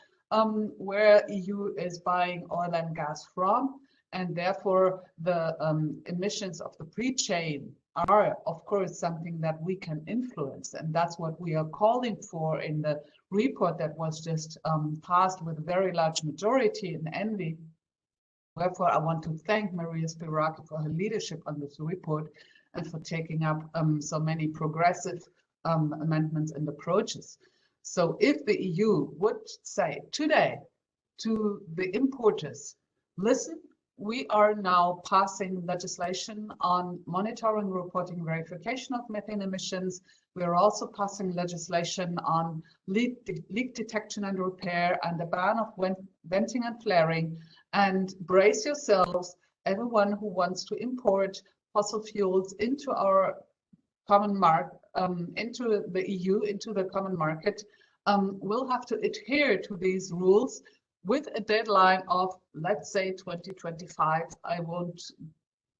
I: where EU is buying oil and gas from, and therefore the emissions of the pre-chain are, of course, something that we can influence. And that's what we are calling for in the report that was just passed with a very large majority in ENVI. Therefore, I want to thank Maria Spyraki for her leadership on this report and for taking up so many progressive amendments and approaches. So if the EU would say today to the importers, listen, we are now passing legislation on monitoring, reporting, verification of methane emissions. We are also passing legislation on leak detection and repair and the ban of venting and flaring. And brace yourselves, everyone who wants to import fossil fuels into our common market, into the EU, into the common market, will have to adhere to these rules with a deadline of, let's say, 2025. I won't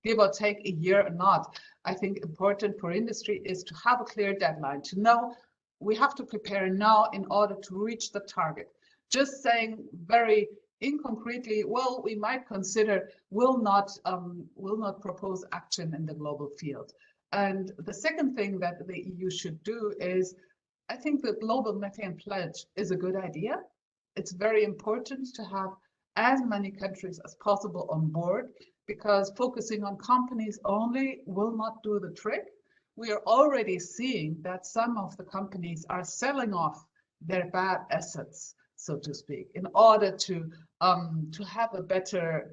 I: give or take a year or not. I think important for industry is to have a clear deadline, to know we have to prepare now in order to reach the target. Just saying very inconcretely, well, we might consider, will not propose action in the global field. And the second thing that the EU should do is, I think the global methane pledge is a good idea. It's very important to have as many countries as possible on board, because focusing on companies only will not do the trick. We are already seeing that some of the companies are selling off their bad assets, so to speak, in order to have a better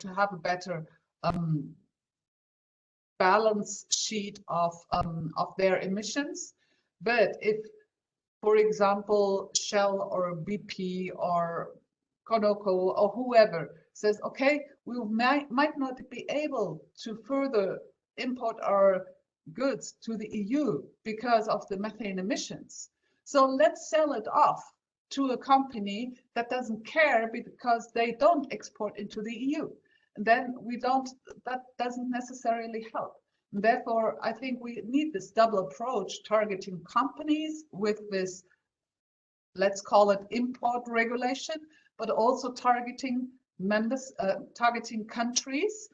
I: balance sheet of their emissions. But if, for example, Shell or BP or Conoco or whoever says, okay, we might not be able to further import our goods to the EU because of the methane emissions, so let's sell it off to a company that doesn't care because they don't export into the EU. Then that doesn't necessarily help. Therefore, I think we need this double approach, targeting companies with this, let's call it import regulation, but also targeting members, targeting countries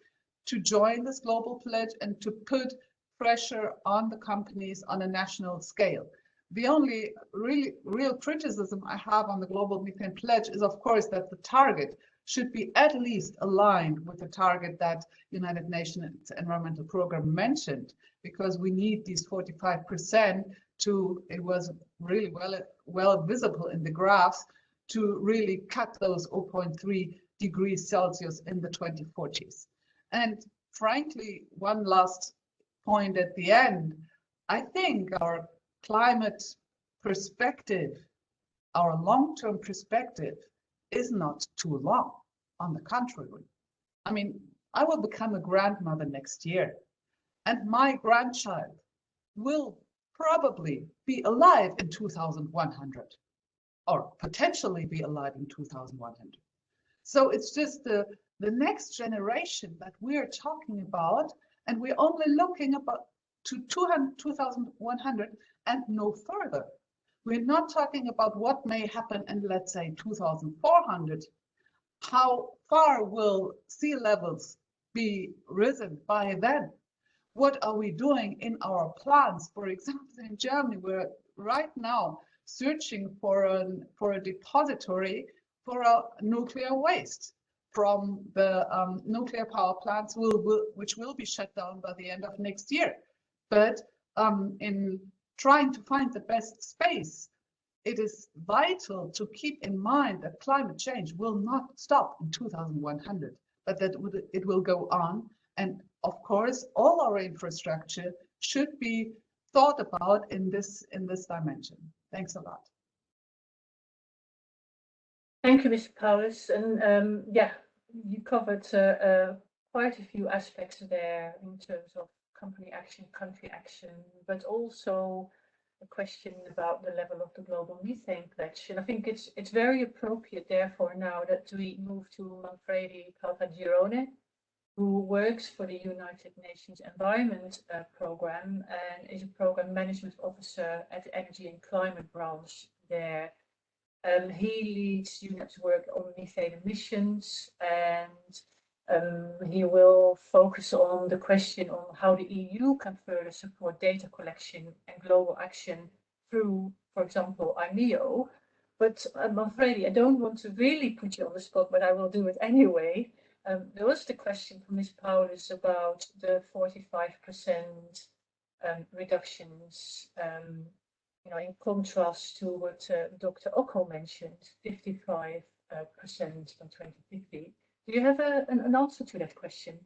I: to join this global pledge and to put pressure on the companies on a national scale. The only real criticism I have on the global methane pledge is, of course, that the target should be at least aligned with the target that United Nations Environmental Programme mentioned, because we need these 45% to, it was really well visible in the graphs, to really cut those 0.3 degrees Celsius in the 2040s. And frankly, one last point at the end, I think our climate perspective, our long-term perspective, is not too long. On the contrary, I mean, I will become a grandmother next year, and my grandchild will probably be alive in 2100, or potentially be alive in 2100. So it's just the next generation that we're talking about, and we're only looking about to 2100 and no further. We're not talking about what may happen in, let's say, 2400. How far will sea levels be risen by then? What are we doing in our plants? For example, in Germany, we're right now searching for a depository for our nuclear waste from the nuclear power plants which will be shut down by the end of next year. But in trying to find the best space, it is vital to keep in mind that climate change will not stop in 2100, but that it will go on. And of course, all our infrastructure should be thought about in this dimension. Thanks a lot.
A: Thank you, Mr. Paulus. And yeah, you covered quite a few aspects there in terms of company action, country action, but also a question about the level of the global methane pledge. And I think it's very appropriate, therefore, now that we move to Manfredi Caltagirone, who works for the United Nations Environment Programme and is a Program Management Officer at the Energy and Climate branch there. He leads UNEP's work on methane emissions, and He will focus on the question on how the EU can further support data collection and global action through, for example, IMEO. But I'm afraid I don't want to really put you on the spot, but I will do it anyway. There was the question from Ms. Paulus about the 45% reductions, in contrast to what Dr. Ockel mentioned, 55% by 2050. Do you have an answer to that question?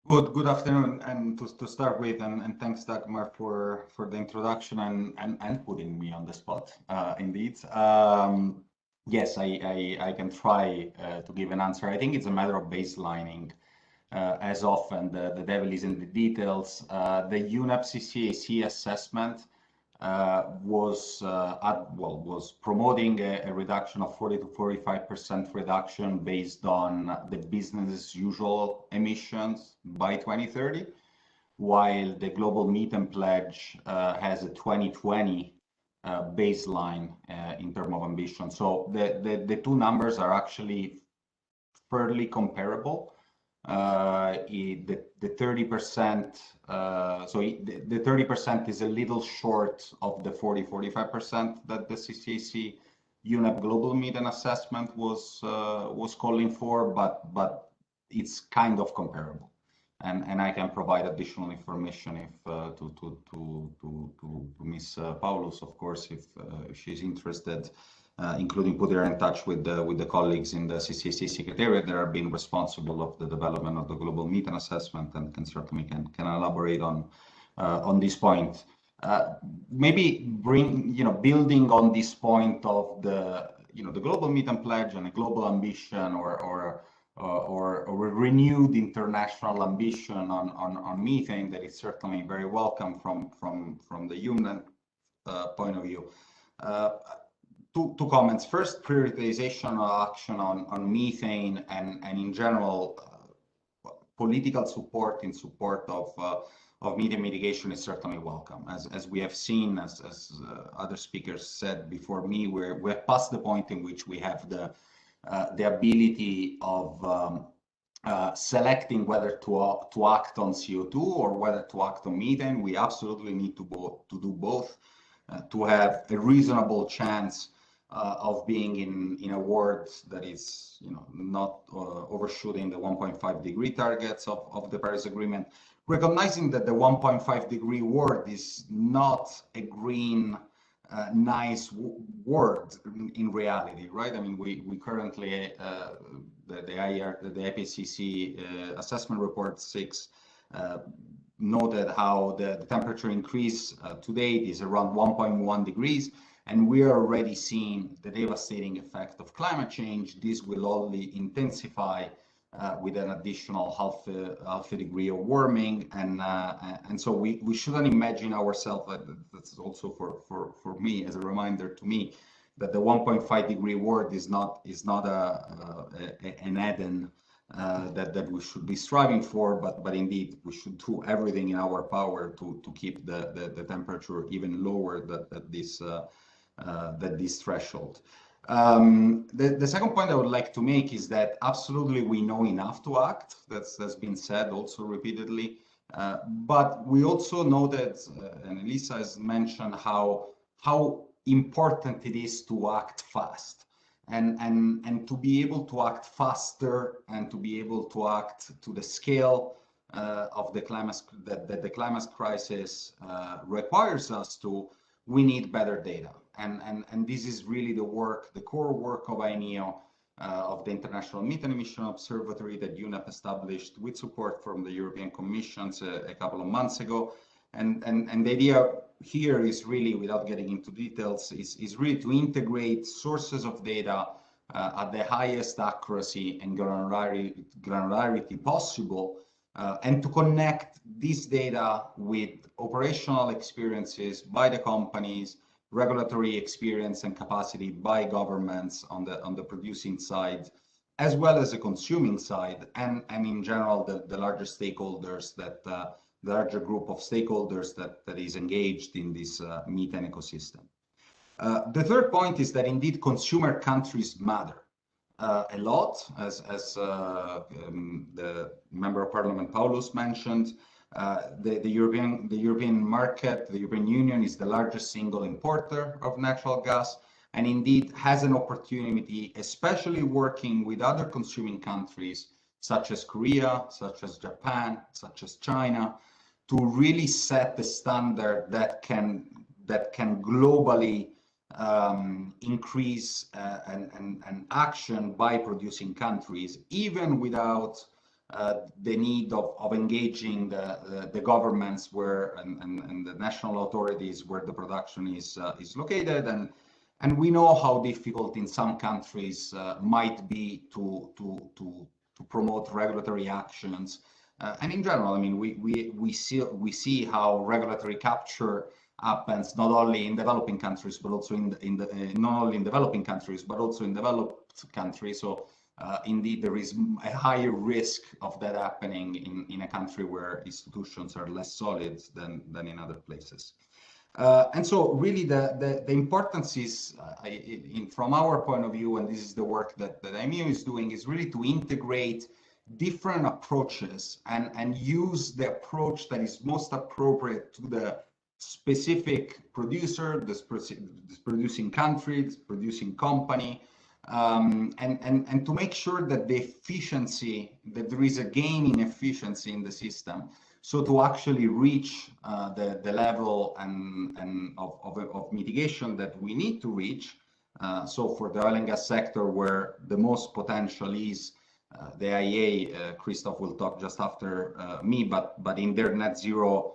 J: Good afternoon, and to start with, and thanks Dagmar for the introduction and putting me on the spot. Indeed, yes, I can try to give an answer. I think it's a matter of baselining. As often, the devil is in the details. The UNEP CCAC assessment was promoting a reduction of 40 to 45% reduction based on the business as usual emissions by 2030, while the Global Methane Pledge has a 2020 baseline in terms of ambition. So the two numbers are actually fairly comparable. The 30%, the 30% is a little short of the 40-45% that the CCAC UNEP Global Methane Assessment was calling for, but it's kind of comparable, and I can provide additional information if to Ms. Paulus, of course, if she's interested. Including put her in touch with the colleagues in the CCAC Secretariat that are being responsible of the development of the global methane assessment, and can certainly can elaborate on this point. Maybe building on this point of the the global methane pledge and a global ambition or a renewed international ambition on methane that is certainly very welcome from the human point of view. Two comments. First, prioritization of action on methane and in general political support in support of methane mitigation is certainly welcome. As we have seen, as other speakers said before me, we're past the point in which we have the ability of selecting whether to act on CO2 or whether to act on methane. We absolutely need to do both to have a reasonable chance of being in a world that is not overshooting the 1.5 degree targets of the Paris Agreement, recognizing that the 1.5 degree world is not a green nice word in reality, right? I mean, we currently the IPCC assessment report 6 noted how the temperature increase to date is around 1.1 degrees. And we are already seeing the devastating effect of climate change. This will only intensify with an additional half a degree of warming, and so we shouldn't imagine ourselves. That's also for me as a reminder to me that the 1.5 degree world is not an Eden that we should be striving for, but indeed we should do everything in our power to keep the temperature even lower than this threshold. The second point I would like to make is that absolutely we know enough to act. That's been said also repeatedly, but we also know that, and Elisa has mentioned how important it is to act fast, and to be able to act faster and to be able to act to the scale of the climate that the climate crisis requires us to. We need better data. And this is really the core work of INEO, of the International Methane Emission Observatory that UNEP established with support from the European Commission a couple of months ago. And the idea here is really, without getting into details, is really to integrate sources of data at the highest accuracy and granularity possible, and to connect this data with operational experiences by the companies, regulatory experience and capacity by governments on the producing side, as well as the consuming side, and in general the larger stakeholders, the larger group of stakeholders that is engaged in this methane ecosystem. The third point is that indeed consumer countries matter. a lot, as the Member of Parliament Paulus mentioned. The European market, the European Union is the largest single importer of natural gas, and indeed has an opportunity, especially working with other consuming countries such as Korea, such as Japan, such as China, to really set the standard that can globally increase an action by producing countries, even without the need of engaging the governments where and the national authorities where the production is located. And we know how difficult in some countries might be to promote regulatory actions. And in general, I mean, we see how regulatory capture happens not only in developing countries, but also not only in developing countries, but also in developed countries. So indeed, there is a higher risk of that happening in a country where institutions are less solid than in other places. And so really the importance is, from our point of view, and this is the work that IMEO is doing, is really to integrate different approaches and use the approach that is most appropriate to the specific producer, this producing country, this producing company, and to make sure that the efficiency, that there is a gain in efficiency in the system. So to actually reach the level of mitigation that we need to reach. So for the oil and gas sector, where the most potential is, the IEA, Christoph will talk just after me, but in their net zero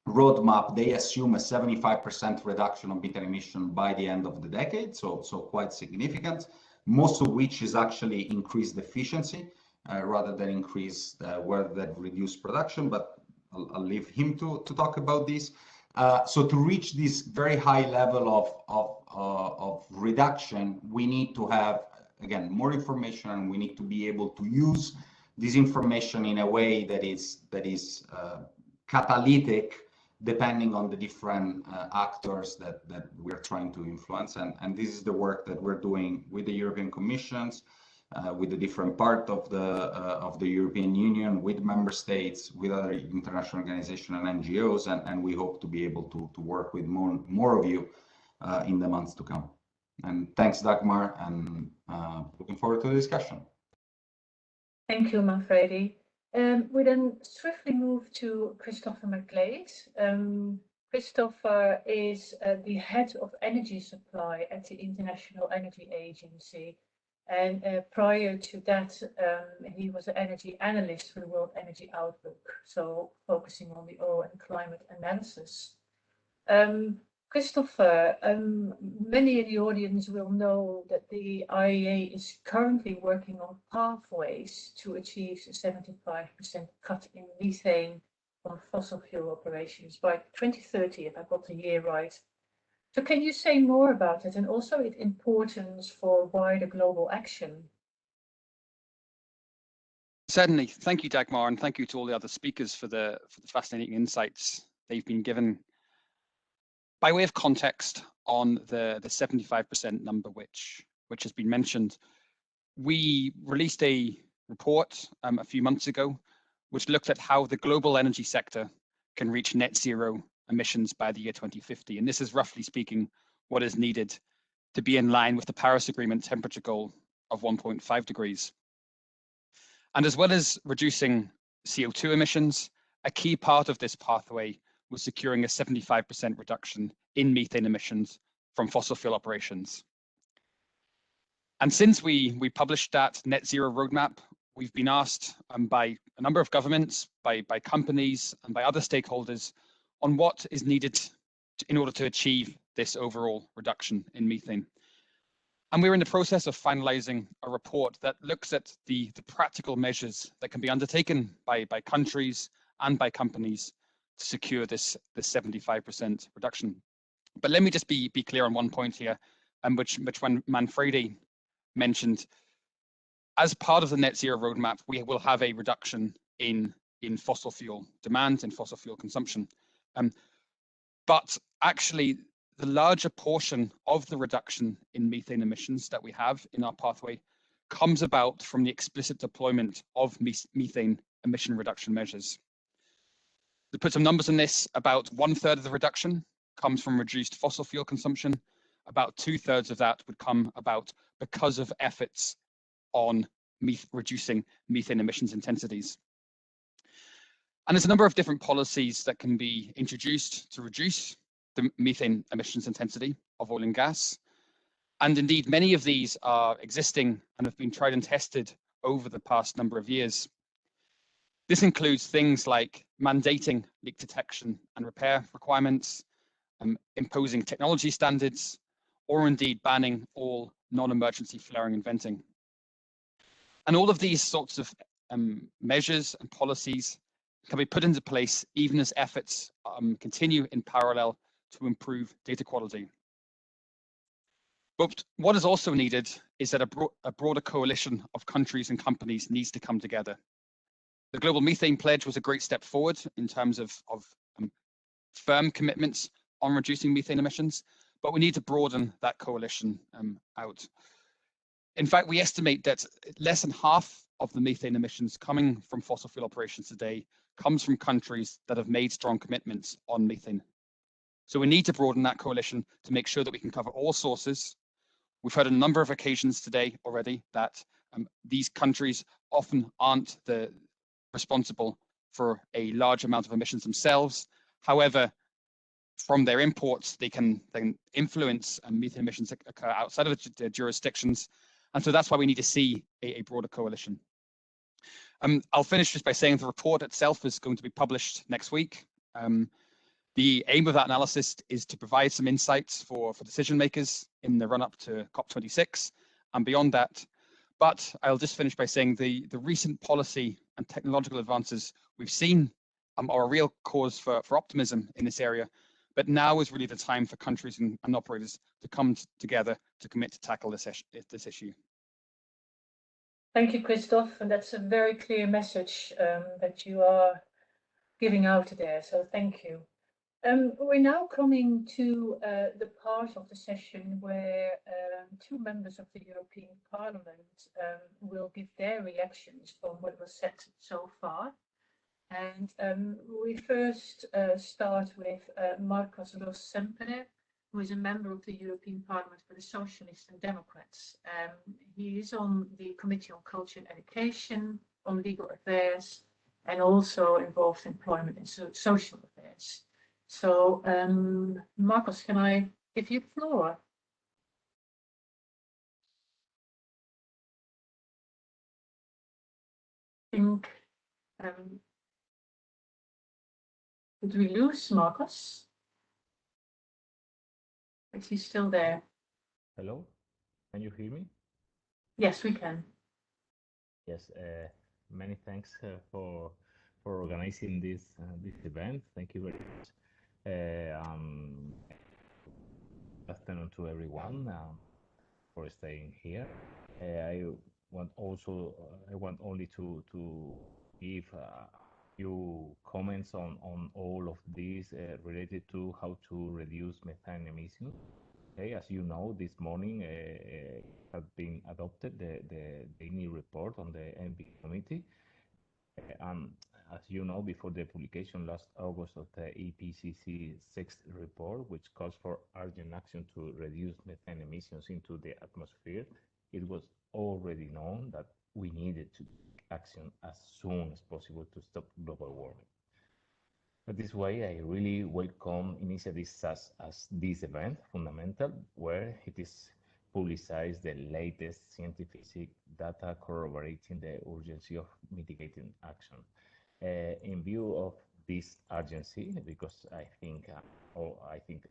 J: roadmap, they assume a 75% reduction of methane emission by the end of the decade, so quite significant, most of which is actually increased efficiency rather than reduce production, but I'll leave him to talk about this. So to reach this very high level of reduction, we need to have, again, more information, and we need to be able to use this information in a way that is catalytic, depending on the different actors that we're trying to influence. And this is the work that we're doing with the European Commissions, with the different part of the European Union, with member states, with other international organizations and NGOs, and we hope to be able to work with more of you in the months to come. And thanks, Dagmar, and looking forward to the discussion.
A: Thank you, Manfredi. We then swiftly move to Christopher McGlade. Christopher is the head of energy supply at the International Energy Agency. And prior to that, he was an energy analyst for the World Energy Outlook, so focusing on the oil and climate analysis. Christopher, many in the audience will know that the IEA is currently working on pathways to achieve a 75% cut in methane from fossil fuel operations by 2030, if I got the year right. So can you say more about it, and also its importance for wider global action?
K: Certainly. Thank you, Dagmar, and thank you to all the other speakers for the fascinating insights they've been given. By way of context on the 75% number, which has been mentioned, we released a report a few months ago, which looked at how the global energy sector can reach net zero emissions by the year 2050. And this is, roughly speaking, what is needed to be in line with the Paris Agreement temperature goal of 1.5 degrees. And as well as reducing CO2 emissions, a key part of this pathway was securing a 75% reduction in methane emissions from fossil fuel operations. And since we published that net zero roadmap, we've been asked by a number of governments, by companies, and by other stakeholders on what is needed in order to achieve this overall reduction in methane. And we're in the process of finalizing a report that looks at the practical measures that can be undertaken by countries and by companies to secure this 75% reduction. But let me just be clear on one point here, which Manfredi mentioned. As part of the net zero roadmap, we will have a reduction in fossil fuel demand and fossil fuel consumption. But actually, the larger portion of the reduction in methane emissions that we have in our pathway comes about from the explicit deployment of methane emission reduction measures. To put some numbers on this, about 1/3 of the reduction comes from reduced fossil fuel consumption. About 2/3 of that would come about because of efforts on reducing methane emissions intensities. And there's a number of different policies that can be introduced to reduce the methane emissions intensity of oil and gas. And indeed, many of these are existing and have been tried and tested over the past number of years. This includes things like mandating leak detection and repair requirements, imposing technology standards, or indeed banning all non-emergency flaring and venting. And all of these sorts of measures and policies can be put into place even as efforts continue in parallel to improve data quality. But what is also needed is that a broader coalition of countries and companies needs to come together. The Global Methane Pledge was a great step forward in terms of firm commitments on reducing methane emissions, but we need to broaden that coalition out. In fact, we estimate that less than half of the methane emissions coming from fossil fuel operations today comes from countries that have made strong commitments on methane. So we need to broaden that coalition to make sure that we can cover all sources. We've heard on a number of occasions today already that these countries often aren't responsible for a large amount of emissions themselves. However, from their imports, they can influence methane emissions that occur outside of their jurisdictions. And so that's why we need to see a broader coalition. I'll finish just by saying the report itself is going to be published next week. The aim of that analysis is to provide some insights for decision makers in the run-up to COP26 and beyond that. But I'll just finish by saying the recent policy and technological advances we've seen are a real cause for optimism in this area. But now is really the time for countries and operators to come together to commit to tackle this issue.
A: Thank you, Christoph, and that's a very clear message that you are giving out there, so thank you. We're now coming to the part of the session where two members of the European Parliament will give their reactions from what was said so far. And we first start with Marcos Ros Sempere, who is a member of the European Parliament for the Socialists and Democrats. He is on the Committee on Culture and Education, on Legal Affairs, and also involved in employment and social affairs. So, Marcos, can I give you the floor? I think, did we lose Marcos? Is he still there?
L: Hello, can you hear me?
A: Yes, we can.
L: Yes, many thanks for organizing this event. Thank you very much. Afternoon to everyone for staying here. I want only to give a few comments on all of these related to how to reduce methane emissions. Okay, as you know, this morning has been adopted the daily report on the ENVI committee. As you know, before the publication last August of the IPCC 6th report, which calls for urgent action to reduce methane emissions into the atmosphere, it was already known that we needed to take action as soon as possible to stop global warming. But this way, I really welcome initiatives as this event, Fundamental, where it is publicized the latest scientific data corroborating the urgency of mitigating action. In view of this urgency, because I think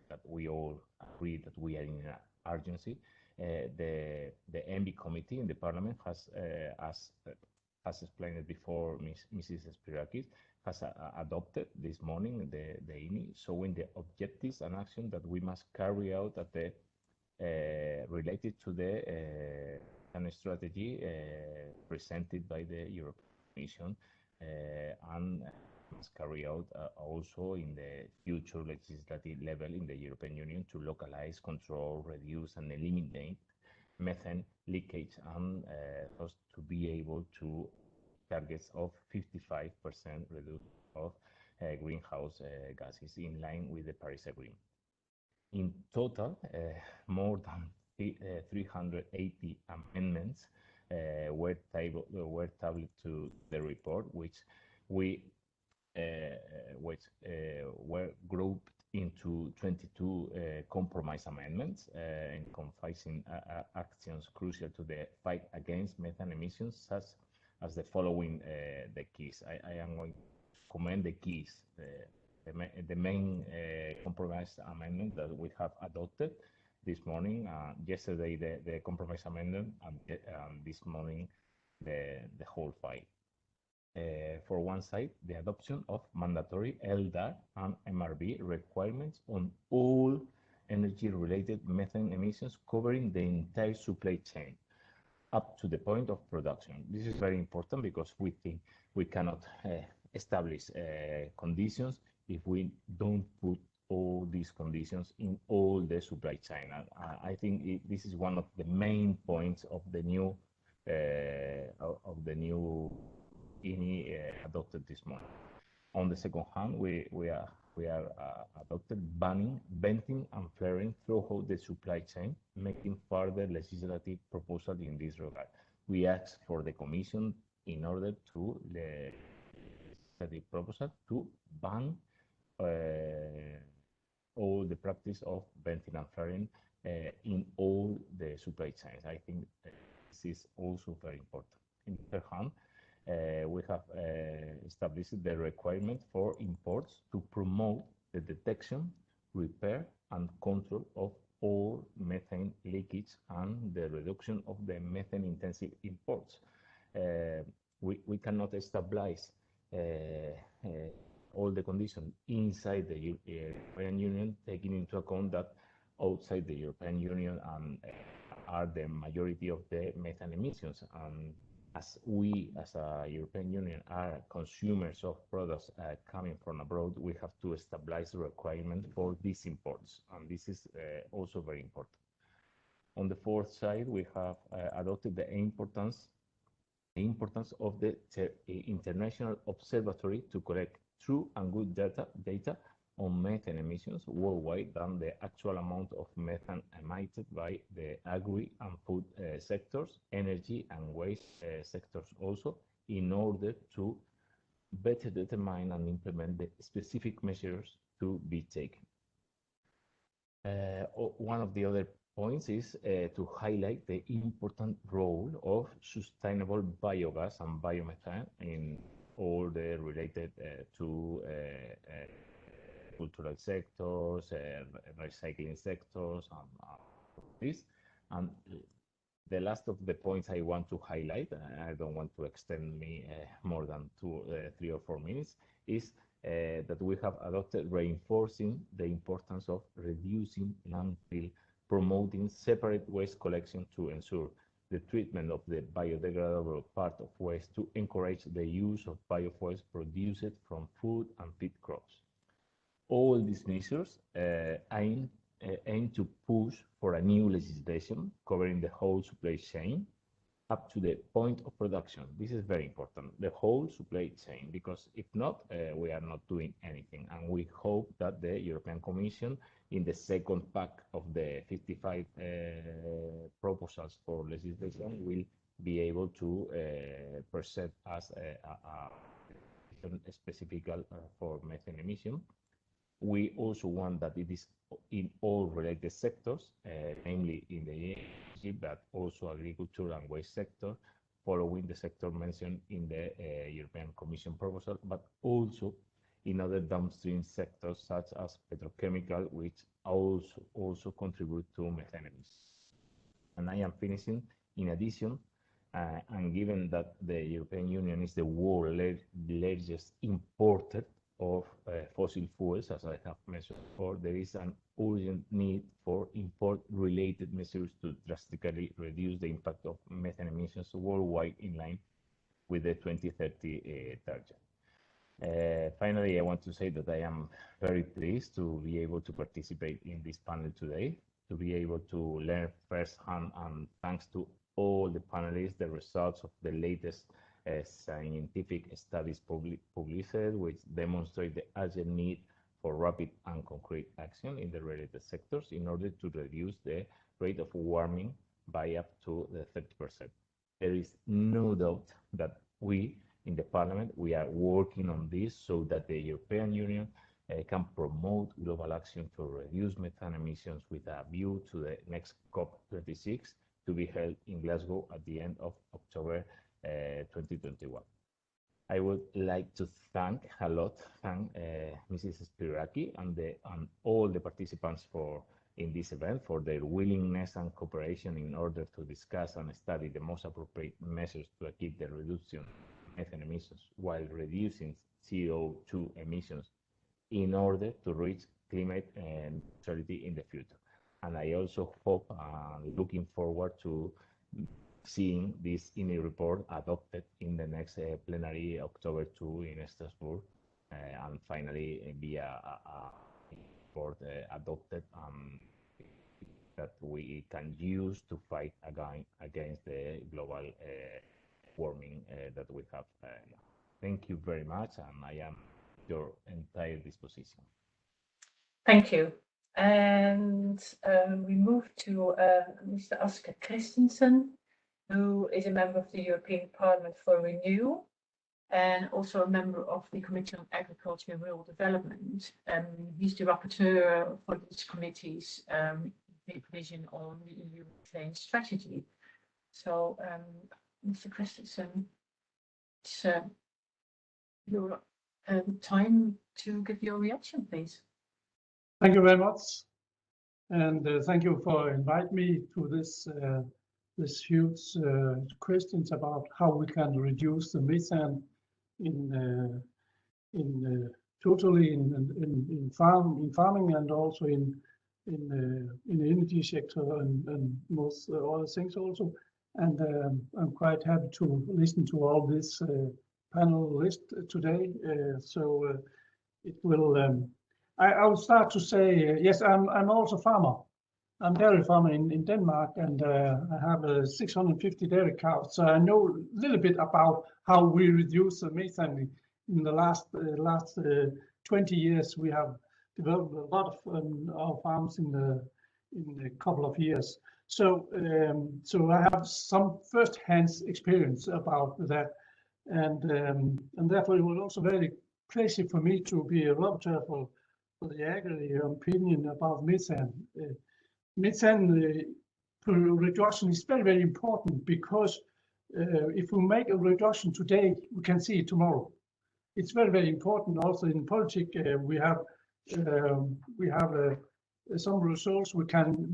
L: that we all agree that we are in an urgency, the ENVI committee in the Parliament has, as explained before, Mrs. Spyraki, has adopted this morning the INI, showing the objectives and action that we must carry out at the related to the strategy presented by the European Commission and must carry out also in the future legislative level in the European Union to localize, control, reduce, and eliminate methane leakage, and thus to be able to targets of 55% reduction of greenhouse gases in line with the Paris Agreement. In total, more than 380 amendments were tabled to the report, which were grouped into 22 compromise amendments encompassing actions crucial to the fight against methane emissions, such as the following the keys. I am going to comment the keys. The main compromise amendment that we have adopted this morning, yesterday the compromise amendment, and this morning the whole file. For one side, the adoption of mandatory LDAR and MRV requirements on all energy-related methane emissions covering the entire supply chain up to the point of production. This is very important because we think we cannot establish conditions if we don't put all these conditions in all the supply chain. I think this is one of the main points of the new INI adopted this morning. On the second hand, we are adopted banning venting and flaring throughout the supply chain, making further legislative proposal in this regard. We ask for the Commission in order to the legislative proposal to ban all the practice of venting and flaring in all the supply chains. I think this is also very important. On the other hand, we have established the requirement for imports to promote the detection, repair, and control of all methane leakage and the reduction of the methane-intensive imports. We cannot establish all the conditions inside the European Union, taking into account that outside the European Union are the majority of the methane emissions. As we, as a European Union, are consumers of products coming from abroad, we have to establish a requirement for these imports, and this is also very important. On the fourth side, we have adopted the importance of the International Observatory to collect true and good data on methane emissions worldwide than the actual amount of methane emitted by the agri and food sectors, energy and waste sectors also, in order to better determine and implement the specific measures to be taken. One of the other points is to highlight the important role of sustainable biogas and biomethane in all the related to cultural sectors, recycling sectors, and this. And the last of the points I want to highlight, I don't want to extend me more than 3 or 4 minutes, is that we have adopted reinforcing the importance of reducing landfill, promoting separate waste collection to ensure the treatment of the biodegradable part of waste, to encourage the use of biofuels produced from food and feed crops. All these measures aim to push for a new legislation covering the whole supply chain up to the point of production. This is very important, the whole supply chain, because if not, we are not doing anything. And we hope that the European Commission, in the second pack of the 55 proposals for legislation, will be able to present us a specific for methane emission. We also want that it is in all related sectors, namely in the energy, but also agriculture and waste sector, following the sector mentioned in the European Commission proposal, but also in other downstream sectors such as petrochemical, which also contribute to methane emissions. And I am finishing. In addition, and given that the European Union is the world's largest importer of fossil fuels, as I have mentioned before, there is an urgent need for import-related measures to drastically reduce the impact of methane emissions worldwide in line with the 2030 target. Finally, I want to say that I am very pleased to be able to participate in this panel today, to be able to learn firsthand, and thanks to all the panelists, the results of the latest scientific studies published, which demonstrate the urgent need for rapid and concrete action in the related sectors in order to reduce the rate of warming by up to the 30%. There is no doubt that we in the Parliament, we are working on this so that the European Union can promote global action to reduce methane emissions with a view to the next COP26 to be held in Glasgow at the end of October 2021. I would like to thank Mrs. Spyraki and all the participants in this event for their willingness and cooperation in order to discuss and study the most appropriate measures to achieve the reduction of methane emissions while reducing CO2 emissions in order to reach climate neutrality in the future. And I also hope and looking forward to seeing this INI report adopted in the next plenary October 2 in Strasbourg, and finally be a report adopted that we can use to fight against the global warming that we have now. Thank you very much, and I am at your entire disposition.
A: Thank you. And we move to Mr. Asger Christensen, who is a member of the European Parliament for Renew and also a member of the Committee on Agriculture and Rural Development. He's the rapporteur for this committee's vision on the EU methane strategy. So, Mr. Christensen, it's your time to give your reaction, please.
M: Thank you very much, and thank you for inviting me to this huge questions about how we can reduce the methane totally in farming and also in the energy sector and most other things also. And I'm quite happy to listen to all this panel list today. It will. I will start to say yes. I'm also farmer. I'm dairy farmer in Denmark, and I have 650 dairy cows. So I know a little bit about how we reduce the methane. In the last 20 years, we have developed a lot of our farms in a couple of years. So I have some first-hand experience about that, and therefore it was also very pleasant for me to be a rapporteur for the agri opinion about methane. Methane reduction is very, very important because if we make a reduction today, we can see it tomorrow. It's very, very important. Also in politics, we have some results we can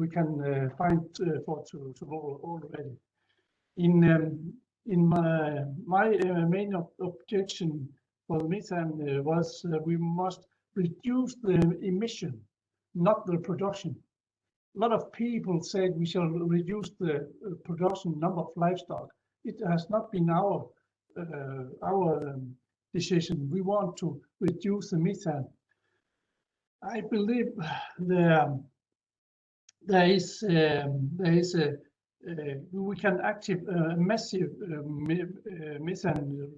M: find for tomorrow already. In my main objection for methane was we must reduce the emission, not the production. A lot of people said we shall reduce the production number of livestock. It has not been our decision. We want to reduce the methane. I believe we can active massive methane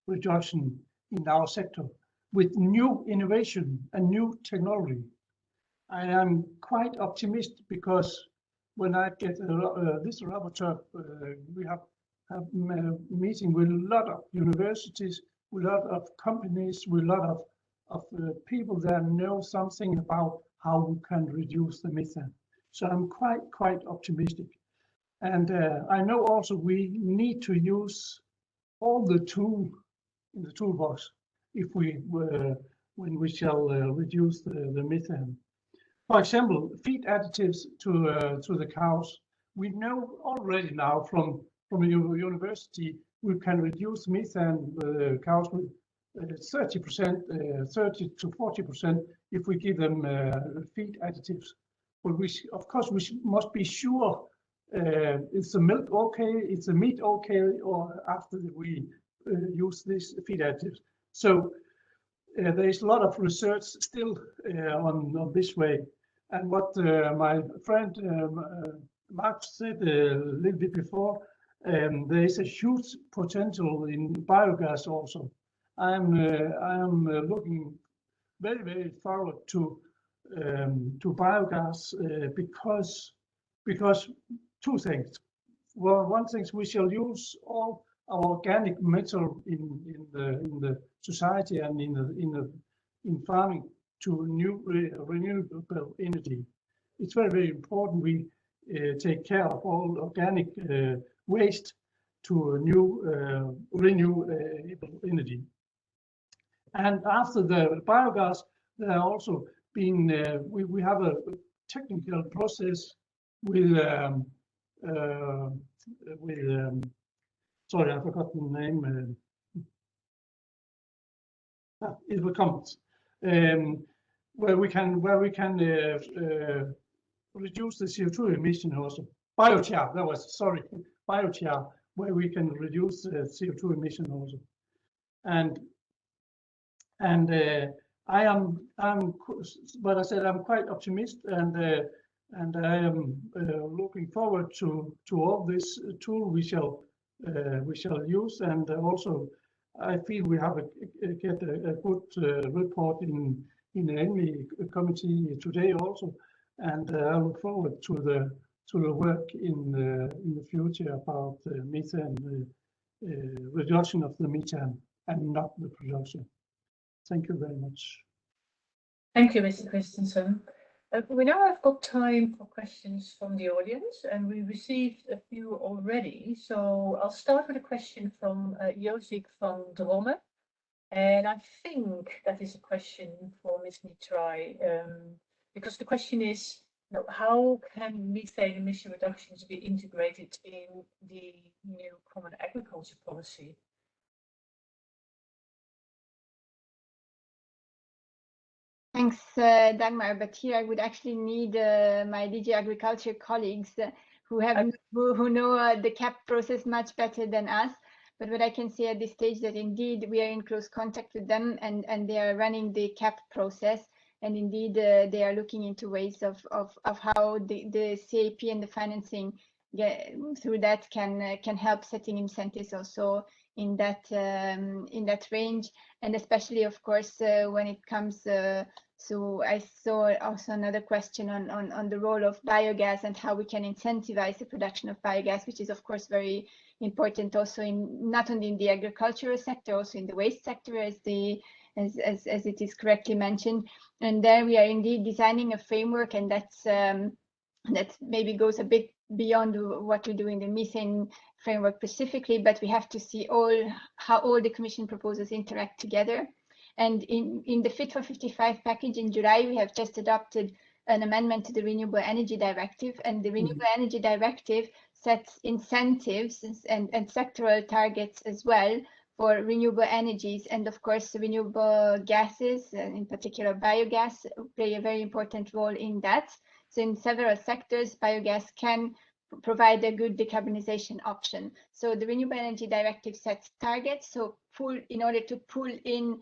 M: reduction in our sector with new innovation and new technology. I am quite optimistic because when I get this rapporteur, we have meeting with a lot of universities, with a lot of companies, with a lot of people that know something about how we can reduce the methane. So I'm quite optimistic. And I know also we need to use all the tools in the toolbox if when we shall reduce the methane. For example, feed additives to the cows. We know already now from a university we can reduce methane cows with 30%, 30 to 40% if we give them feed additives. But of course, we must be sure is the milk okay, is the meat okay, or after we use these feed additives. So there is a lot of research still on this way. And what my friend Mark said a little bit before, there is a huge potential in biogas also. I am looking very forward to biogas because two things. Well, one thing, we shall use all our organic matter in the society and in farming to new renewable energy. It's very important we take care of all organic waste to new renewable energy. And after the biogas, there are also been we have a technical process with sorry, I forgot the name. It will come. Where we can reduce the CO2 emission also. Biochar, that was, sorry, biochar, where we can reduce the CO2 emission also. And I am, but I said I'm quite optimistic, and I am looking forward to all this tool we shall use, and also I feel we have get a good report in the ENVI committee today also, and I look forward to the work in the future about methane reduction of the methane and not the production. Thank you very much.
A: Thank you, Mr. Christensen. We now have got time for questions from the audience, and we received a few already. So I'll start with a question from Josik van Dromme. And I think that is a question for Ms. Nitrai, because the question is, how can methane emission reductions be integrated in the new Common Agriculture Policy?
E: Thanks, Dagmar. But here I would actually need my DG Agriculture colleagues who know the CAP process much better than us. But what I can say at this stage that indeed we are in close contact with them, and they are running the CAP process. And indeed, they are looking into ways of how the CAP and the financing through that can help setting incentives also in that range, and especially of course when it comes so I saw also another question on the role of biogas and how we can incentivize the production of biogas, which is of course very important also in not only in the agricultural sector, also in the waste sector, as it is correctly mentioned. And there we are indeed designing a framework, and that maybe goes a bit beyond what we do in the methane framework specifically, but we have to see how all the Commission proposals interact together. And in the Fit for 55 package in July, we have just adopted an amendment to the Renewable Energy Directive, and the Renewable Energy Directive sets incentives and sectoral targets as well for renewable energies, and of course renewable gases, in particular biogas, play a very important role in that. So in several sectors, biogas can provide a good decarbonization option. So the Renewable Energy Directive sets targets, so in order to pull in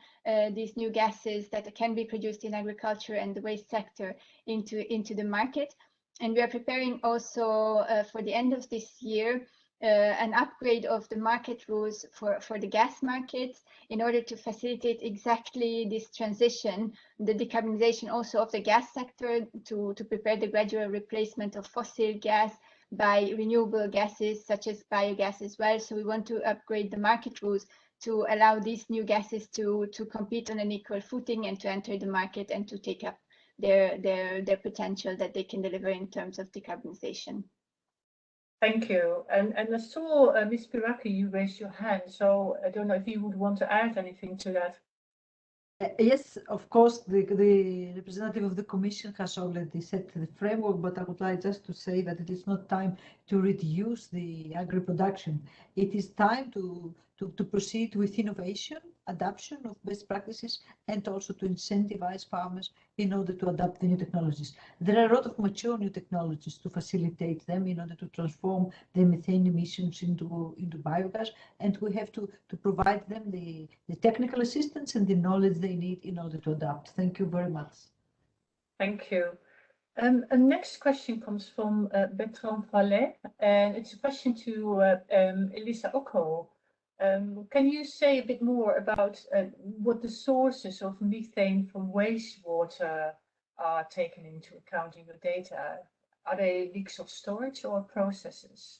E: these new gases that can be produced in agriculture and the waste sector into the market. And we are preparing also for the end of this year an upgrade of the market rules for the gas markets in order to facilitate exactly this transition, the decarbonization also of the gas sector, to prepare the gradual replacement of fossil gas by renewable gases such as biogas as well. So we want to upgrade the market rules to allow these new gases to compete on an equal footing and to enter the market and to take up their potential that they can deliver in terms of decarbonization.
A: Thank you. And I saw, Ms. Spyraki, you raised your hand, so I don't know if you would want to add anything to that.
C: Yes, of course, the representative of the Commission has already set the framework, but I would like just to say that it is not time to reduce the agri-production. It is time to to proceed with innovation, adoption of best practices, and also to incentivize farmers in order to adopt the new technologies. There are a lot of mature new technologies to facilitate them in order to transform the methane emissions into biogas, and we have to provide them the technical assistance and the knowledge they need in order to adapt. Thank you very much.
A: Thank you. A next question comes from Bertrand Vallet, and it's a question to Elisa Occo. Can you say a bit more about what the sources of methane from wastewater are taken into account in your data? Are they leaks of storage or processes?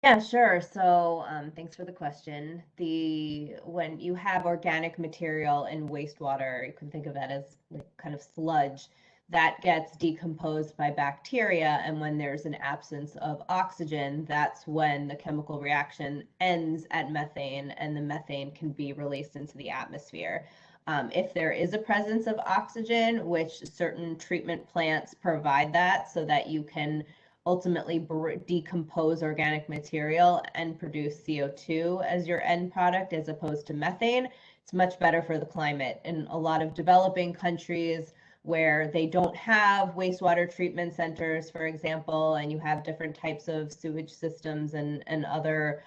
H: Yeah, sure. So thanks for the question. When you have organic material in wastewater, you can think of that as like kind of sludge that gets decomposed by bacteria. And when there's an absence of oxygen, that's when the chemical reaction ends at methane, and the methane can be released into the atmosphere. If there is a presence of oxygen, which certain treatment plants provide that so that you can ultimately decompose organic material and produce CO2 as your end product as opposed to methane, it's much better for the climate. In a lot of developing countries where they don't have wastewater treatment centers, for example, and you have different types of sewage systems and other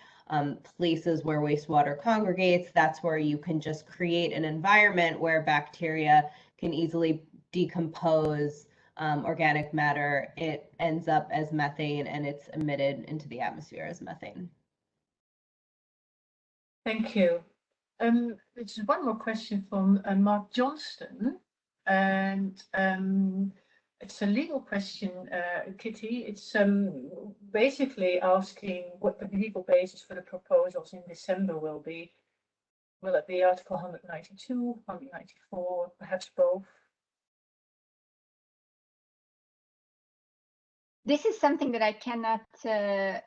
H: places where wastewater congregates, that's where you can just create an environment where bacteria can easily decompose organic matter. It ends up as methane and it's emitted into the atmosphere as methane.
A: Thank you. There's one more question from Mark Johnston, and it's a legal question, Kitty. It's basically asking what the legal basis for the proposals in December will be. Will it be Article 192, 194, perhaps both?
E: This is something that I cannot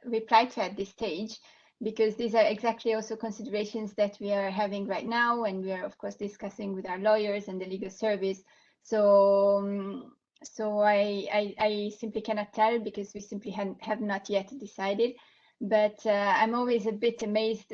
E: reply to at this stage, because these are exactly also considerations that we are having right now, and we are of course discussing with our lawyers and the legal service. So I simply cannot tell, because we simply have not yet decided. But I'm always a bit amazed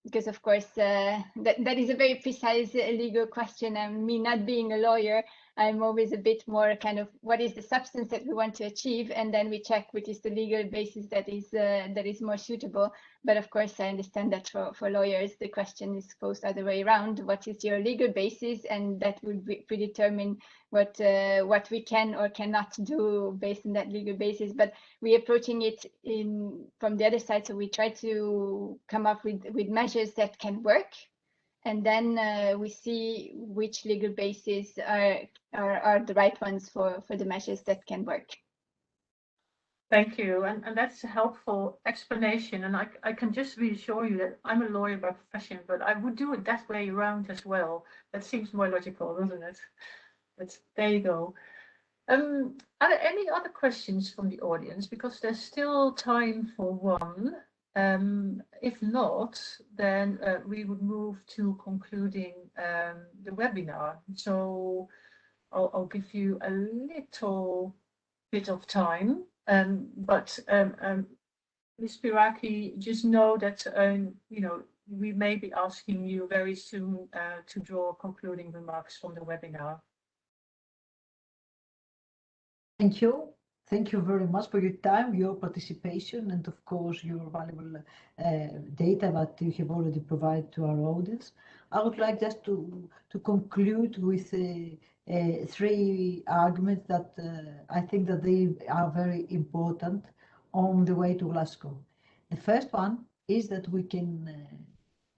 E: because of course that is a very precise legal question, and me not being a lawyer, I'm always a bit more kind of what is the substance that we want to achieve, and then we check which is the legal basis that is more suitable. But of course, I understand that for lawyers, the question is posed other way around. What is your legal basis? And that would predetermine what we can or cannot do based on that legal basis. But we're approaching it from the other side, so we try to come up with measures that can work. And then we see which legal bases are the right ones for the measures that can work.
A: Thank you, and that's a helpful explanation. And I can just reassure you that I'm a lawyer by profession, but I would do it that way around as well. That seems more logical, doesn't it? But there you go. Are there any other questions from the audience? Because there's still time for one. If not, then we would move to concluding the webinar. So I'll give you a little bit of time, but Ms. Spyraki, just know that we may be asking you very soon to draw concluding remarks from the webinar.
C: Thank you. Thank you very much for your time, your participation, and of course your valuable data that you have already provided to our audience. I would like just to conclude with three arguments that I think that they are very important on the way to Glasgow. The first one is that we can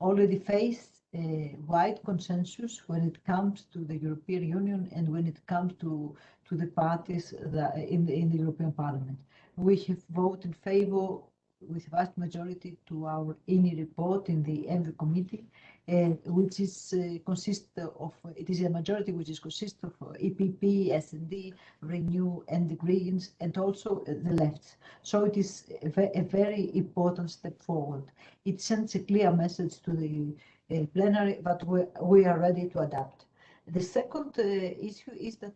C: already face a wide consensus when it comes to the European Union and when it comes to the parties that in the European Parliament. We have voted in favor with vast majority to our INI report in the ENVI committee, which is it is a majority which is consists of EPP, SD, Renew, and the Greens, and also the left. So it is a very important step forward. It sends a clear message to the plenary that we are ready to adapt. The second issue is that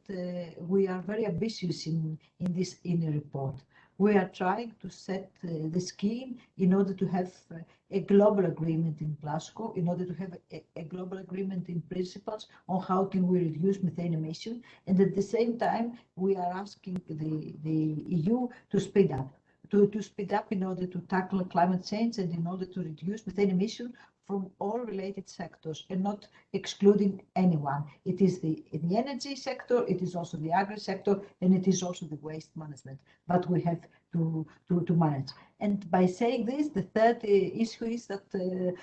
C: we are very ambitious in this INI report. We are trying to set the scheme in order to have a global agreement in Glasgow, in order to have a global agreement in principles on how can we reduce methane emission. And at the same time, we are asking the EU to speed up. To speed up in order to tackle climate change and in order to reduce methane emission from all related sectors and not excluding anyone. It is the energy sector, it is also the agri sector, and it is also the waste management. But we have to manage. And by saying this, the third issue is that the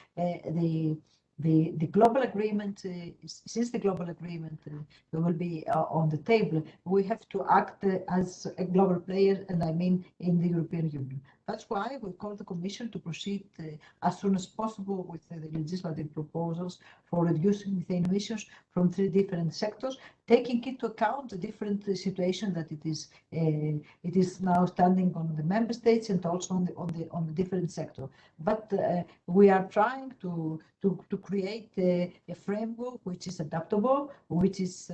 C: global agreement, since the global agreement will be on the table, we have to act as a global player, and I mean in the European Union. That's why we call the Commission to proceed as soon as possible with the legislative proposals for reducing methane emissions from 3 different sectors, taking into account the different situation that it is now standing on the member states and also on the different sector. But we are trying to create a framework which is adaptable, which is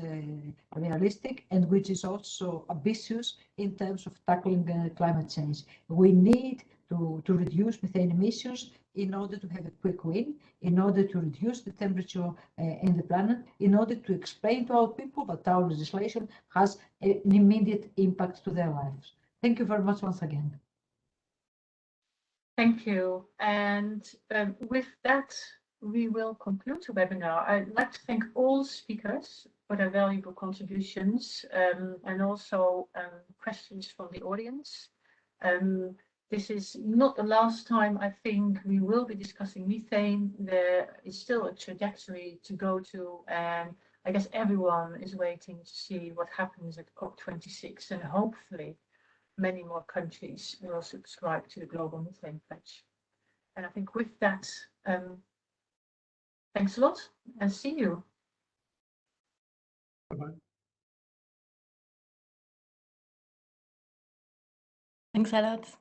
C: realistic, and which is also ambitious in terms of tackling climate change. We need to reduce methane emissions in order to have a quick win, in order to reduce the temperature in the planet, in order to explain to our people that our legislation has an immediate impact to their lives. Thank you very much once again.
A: Thank you. And with that, we will conclude the webinar. I'd like to thank all speakers for their valuable contributions and also questions from the audience. This is not the last time I think we will be discussing methane. There is still a trajectory to go to, and I guess everyone is waiting to see what happens at COP26, and hopefully many more countries will subscribe to the Global Methane Pledge. And I think with that, thanks a lot and see you.
M: Bye-bye.
G: Thanks a lot.